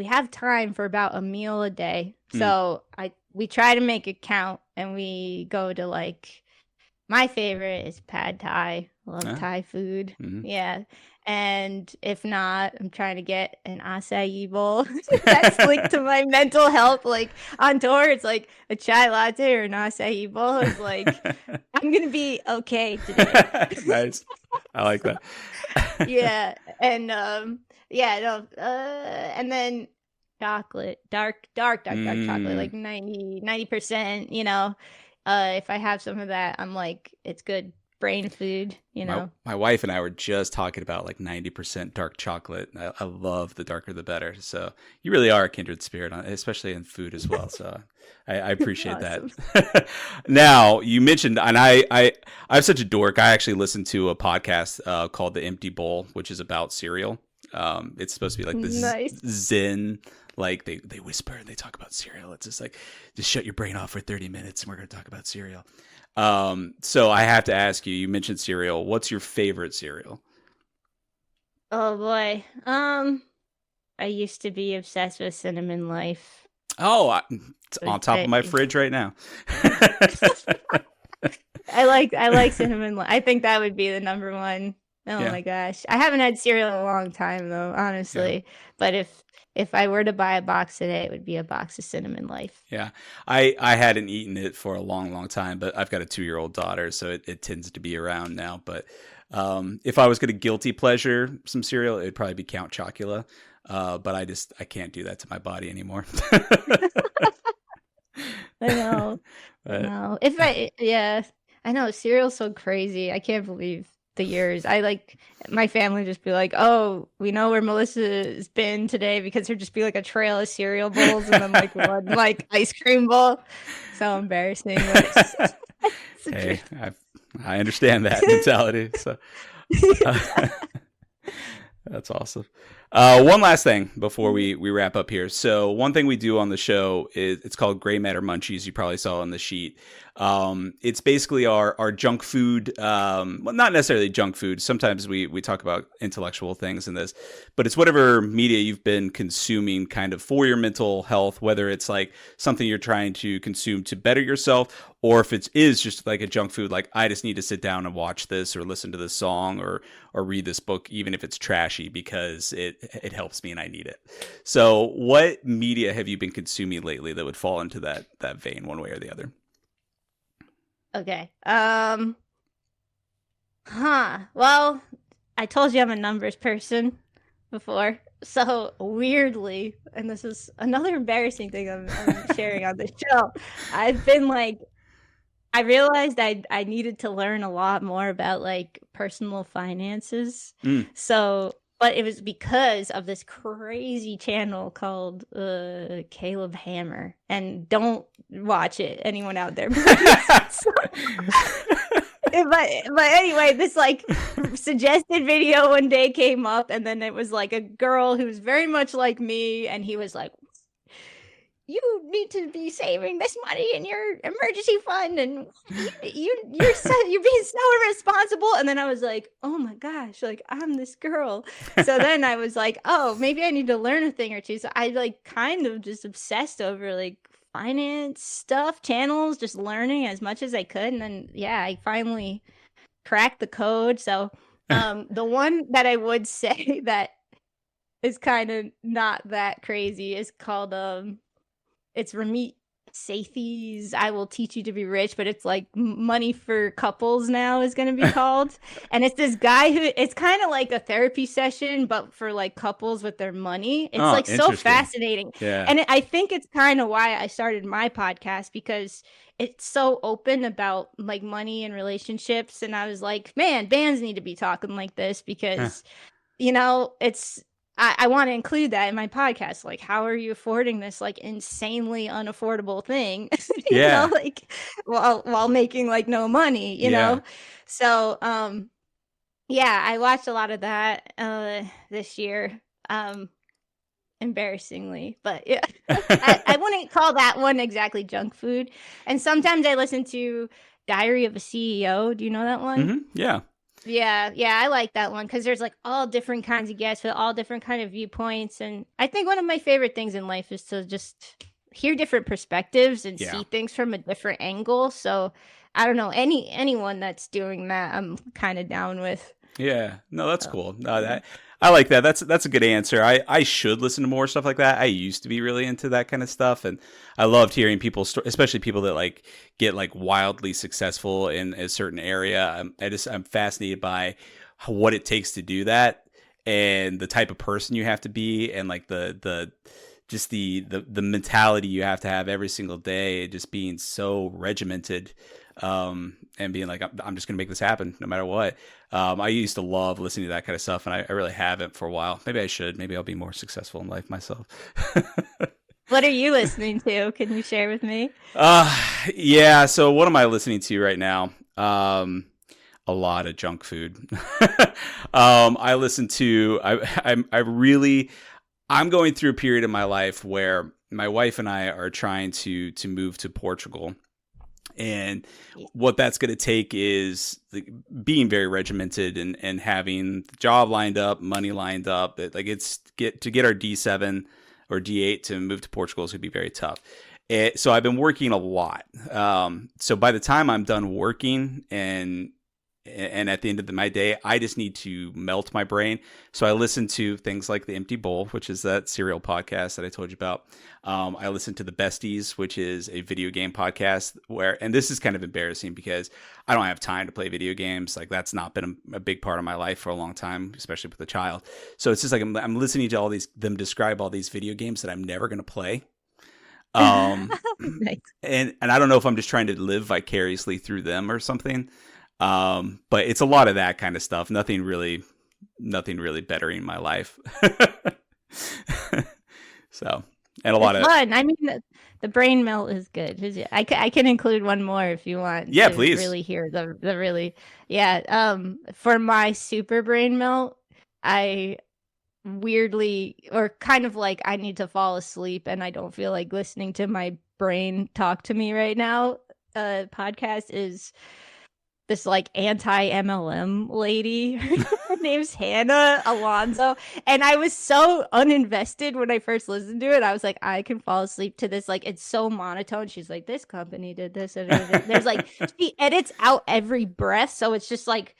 have time for about a meal a day. Mm. So we try to make it count, and we go to like, my favorite is pad thai. Love Ah. Thai food. Mhm. Yeah. And if not, I'm trying to get an acai bowl. That's linked to my mental health. Like on tour, it's like a chai latte or an acai bowl is like, I'm gonna be okay today. Nice. I like that. Yeah. And yeah, no, and then chocolate, dark chocolate, Mm. like 90%, if I have some of that, I'm like, it's good brain food, you My know. my wife and I were just talking about like 90% dark chocolate. I love the darker the better. So you really are a kindred spirit, especially in food as well. So I appreciate that. Awesome. Now you mentioned, and I'm such a dork. I actually listened to a podcast called The Empty Bowl, which is about cereal. It's supposed to be like this Nice. zen, like they whisper and they talk about cereal. It's just like, just shut your brain off for 30 minutes and we're going to talk about cereal. So I have to ask you, you mentioned cereal. What's your favorite cereal? Oh boy. I used to be obsessed with Cinnamon Life. Oh, it's on Like, top of my fridge right now. I like Cinnamon Life. I think that would be the number one. Oh Yeah. my gosh. I haven't had cereal in a long time though, Yeah. honestly. But if I were to buy a box today, it would be a box of Cinnamon Life. Yeah. I hadn't eaten it for a long, long time, but I've got a 2-year-old daughter, so it tends to be around now. But if I was going to guilty pleasure some cereal, it'd probably be Count Chocula. But I can't do that to my body anymore. I know. I But know. Yeah, I know. Cereal's so crazy. I can't believe the years. I like my family just be like, "Oh, we know where Melissa's been today," because there'd just be like a trail of cereal bowls and then like one like ice cream bowl. So embarrassing, but it's the hey, truth. I understand that mentality. So that's awesome. One last thing before we wrap up here. So one thing we do on the show is it's called Gray Matter Munchies. You probably saw on the sheet. It's basically our junk food. Well, not necessarily junk food. Sometimes we talk about intellectual things in this, but it's whatever media you've been consuming kind of for your mental health, whether it's like something you're trying to consume to better yourself, or if it is just like a junk food, like I just need to sit down and watch this or listen to this song or read this book, even if it's trashy, because it helps me and I need it. So, what media have you been consuming lately that would fall into that vein, one way or the other? Okay. Well, I told you I'm a numbers person before. So weirdly, and this is another embarrassing thing I'm sharing on this show, I've been like, I realized I needed to learn a lot more about like personal finances. Mm. So, but it was because of this crazy channel called Caleb Hammer. And don't watch it, anyone out there, please. But anyway, this like suggested video one day came up, and then it was like a girl who was very much like me, and he was like, you need to be saving this money in your emergency fund, and you're being so irresponsible. And then I was like, oh my gosh, like I'm this girl. So then I was like, oh, maybe I need to learn a thing or two. So I like kind of just obsessed over like finance stuff, channels, just learning as much as I could. And then yeah, I finally cracked the code. So the one that I would say that is kind of not that crazy is called it's Ramit Sathi's I Will Teach You to Be Rich, but it's like money for couples now is going to be called. And it's this guy who it's kind of like a therapy session, but for like couples with their money. It's Oh, like so interesting. fascinating. Yeah. And I think it's kind of why I started my podcast, because it's so open about like money and relationships. And I was like, man, bands need to be talking like this, Huh. because it's I want to include that in my podcast. Like, how are you affording this like insanely unaffordable thing? Like while making like no money, you know? So, yeah, I watched a lot of that this year. Embarrassingly, but yeah, I wouldn't call that one exactly junk food. And sometimes I listen to Diary of a CEO. Do you know that one? Mm-hmm. Yeah. Yeah, I like that one because there's like all different kinds of guests with all different kind of viewpoints. And I think one of my favorite things in life is to just hear different perspectives and see things from a different angle. So I don't know, anyone that's doing that, I'm kind of down with. Yeah, no, that's cool. No, I like that. That's a good answer. I should listen to more stuff like that. I used to be really into that kind of stuff, and I loved hearing people, especially people that like get like wildly successful in a certain area. I'm fascinated by what it takes to do that, and the type of person you have to be, and like the just the mentality you have to have every single day, just being so regimented. And being like, I'm just going to make this happen no matter what. I used to love listening to that kind of stuff, and I really haven't for a while. Maybe I should. Maybe I'll be more successful in life myself. What are you listening to? Can you share with me? Yeah. So what am I listening to right now? A lot of junk food. I listen to, I'm going through a period in my life where my wife and I are trying to move to Portugal. And what that's going to take is being very regimented and having the job lined up, money lined up. Like to get our D7 or D8 to move to Portugal is going to be very tough. So I've been working a lot. So by the time I'm done working and at the end of my day, I just need to melt my brain. So I listen to things like The Empty Bowl, which is that serial podcast that I told you about. I listen to The Besties, which is a video game podcast and this is kind of embarrassing because I don't have time to play video games. Like that's not been a big part of my life for a long time, especially with a child. So it's just like I'm listening to all them describe all these video games that I'm never going to play. Nice. And I don't know if I'm just trying to live vicariously through them or something. But it's a lot of that kind of stuff. Nothing really bettering my life. So, and a lot of fun. I mean, the brain melt is good. I can include one more if you want. Yeah, please. Really hear the really, yeah. For my super brain melt, I weirdly or kind of like I need to fall asleep and I don't feel like listening to my brain talk to me right now. Podcast is this like anti-MLM lady. Her name's Hannah Alonso. And I was so uninvested when I first listened to it. I was like, I can fall asleep to this. Like, it's so monotone. She's like, this company did this. And there's like, she edits out every breath. So it's just like,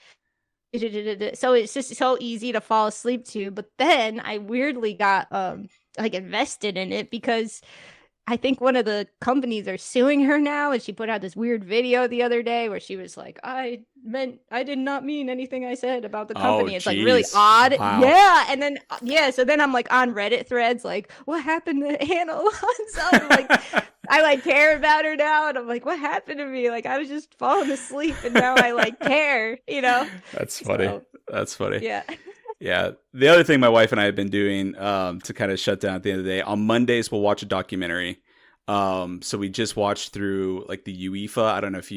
so it's just so easy to fall asleep to. But then I weirdly got like invested in it because I think one of the companies are suing her now, and she put out this weird video the other day where she was like, I did not mean anything I said about the company. It's like really odd. Wow. Yeah. And then, so then I'm like on Reddit threads, like, what happened to Hannah Alonso? Like, I like care about her now. And I'm like, what happened to me? Like, I was just falling asleep and now I like care, you know? That's funny. So, that's funny. Yeah. Yeah. The other thing my wife and I have been doing to kind of shut down at the end of the day, on Mondays, we'll watch a documentary. So we just watched through like the UEFA. I don't know if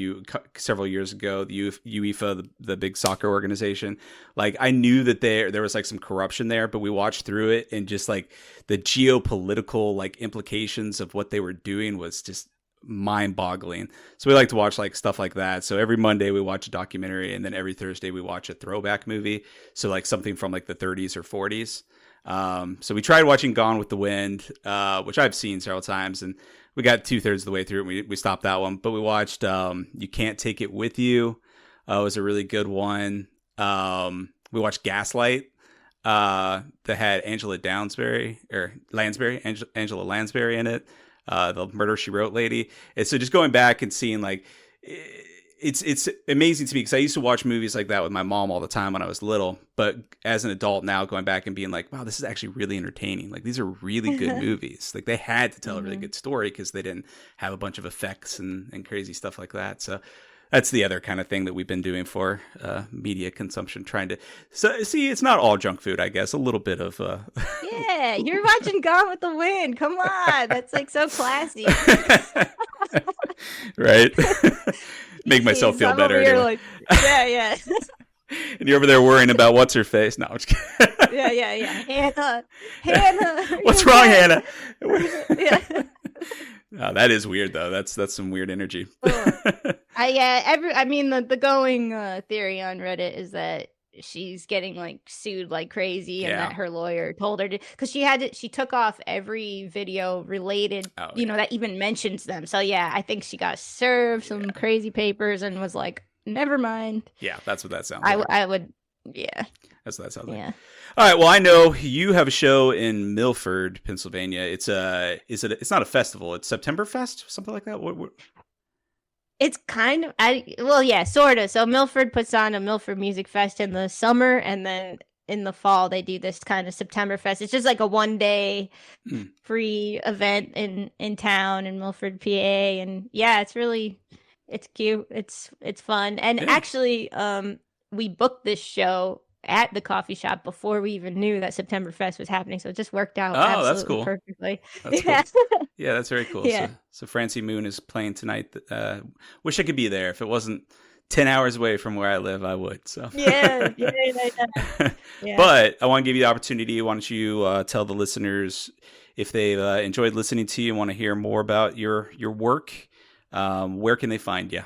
several years ago, the UEFA, the big soccer organization, like I knew that there was like some corruption there, but we watched through it and just like the geopolitical like implications of what they were doing was just mind boggling. So we like to watch like stuff like that. So every Monday we watch a documentary and then every Thursday we watch a throwback movie. So like something from like the 30s or 40s. So we tried watching Gone with the Wind, which I've seen several times, and we got 2/3 of the way through it. And we stopped that one, but we watched You Can't Take It With You. It was a really good one. We watched Gaslight, that had Angela Lansbury in it. The Murder, She Wrote lady. And so just going back and seeing like, it's amazing to me because I used to watch movies like that with my mom all the time when I was little. But as an adult now, going back and being like, wow, this is actually really entertaining. Like these are really good movies. Like they had to tell a really good story because they didn't have a bunch of effects and crazy stuff like that. So That's the other kind of thing that we've been doing for media consumption, trying to see it's not all junk food, I guess. A little bit of Yeah, you're watching Gone with the Wind. Come on, that's like so classy. Right. Make myself feel better anyway. Like, yeah. And you're over there worrying about what's her face. No, I'm just kidding. Yeah. Hannah. What's wrong, Hannah? Yeah. Oh, that is weird though. That's some weird energy. The going theory on Reddit is that she's getting like sued like crazy, and that her lawyer told her to, because she took off every video related, that even mentions them. So yeah, I think she got served some crazy papers and was like, never mind. Yeah, that's what that sounds like. I would, yeah. That's what that sounds like. Yeah. All right. Well, I know you have a show in Milford, Pennsylvania. It's not a festival. It's Septemberfest, something like that. What? It's kind of, sort of. So Milford puts on a Milford Music Fest in the summer, and then in the fall they do this kind of Septemberfest. It's just like a 1-day free event in town in Milford, PA, and yeah, it's cute. It's fun, and actually, we booked this show at the coffee shop before we even knew that Septemberfest was happening, so it just worked out that's cool. Perfectly. That's cool. Yeah, that's very cool. Yeah. So Francie Moon is playing tonight. Wish I could be there. If it wasn't 10 hours away from where I live, I would. So yeah. But I want to give you the opportunity. Why don't you tell the listeners, if they've enjoyed listening to you and want to hear more about your work, where can they find you?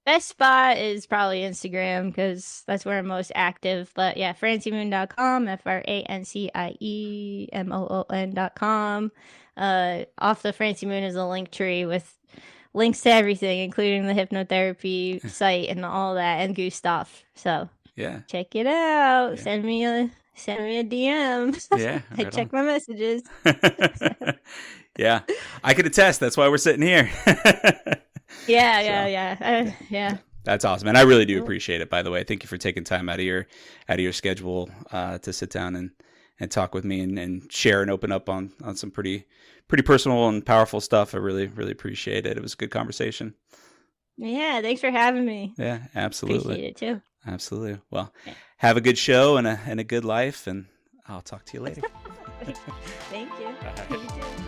Best spot is probably Instagram, because that's where I'm most active. But yeah, franciemoon.com, FrancieMoon.com. Off the Francie Moon is a link tree with links to everything, including the hypnotherapy site and all that, and Gustaf. So yeah, check it out. Yeah. Send me a DM. Yeah, I check my messages. Yeah, I could attest. That's why we're sitting here. Yeah. That's awesome, and I really do appreciate it. By the way, thank you for taking time out of your schedule to sit down and talk with me and share and open up on some pretty personal and powerful stuff. I really, really appreciate it. It was a good conversation. Yeah, thanks for having me. Yeah, absolutely. Appreciate it too. Absolutely. Well, have a good show and a good life, and I'll talk to you later. Thank you. You too.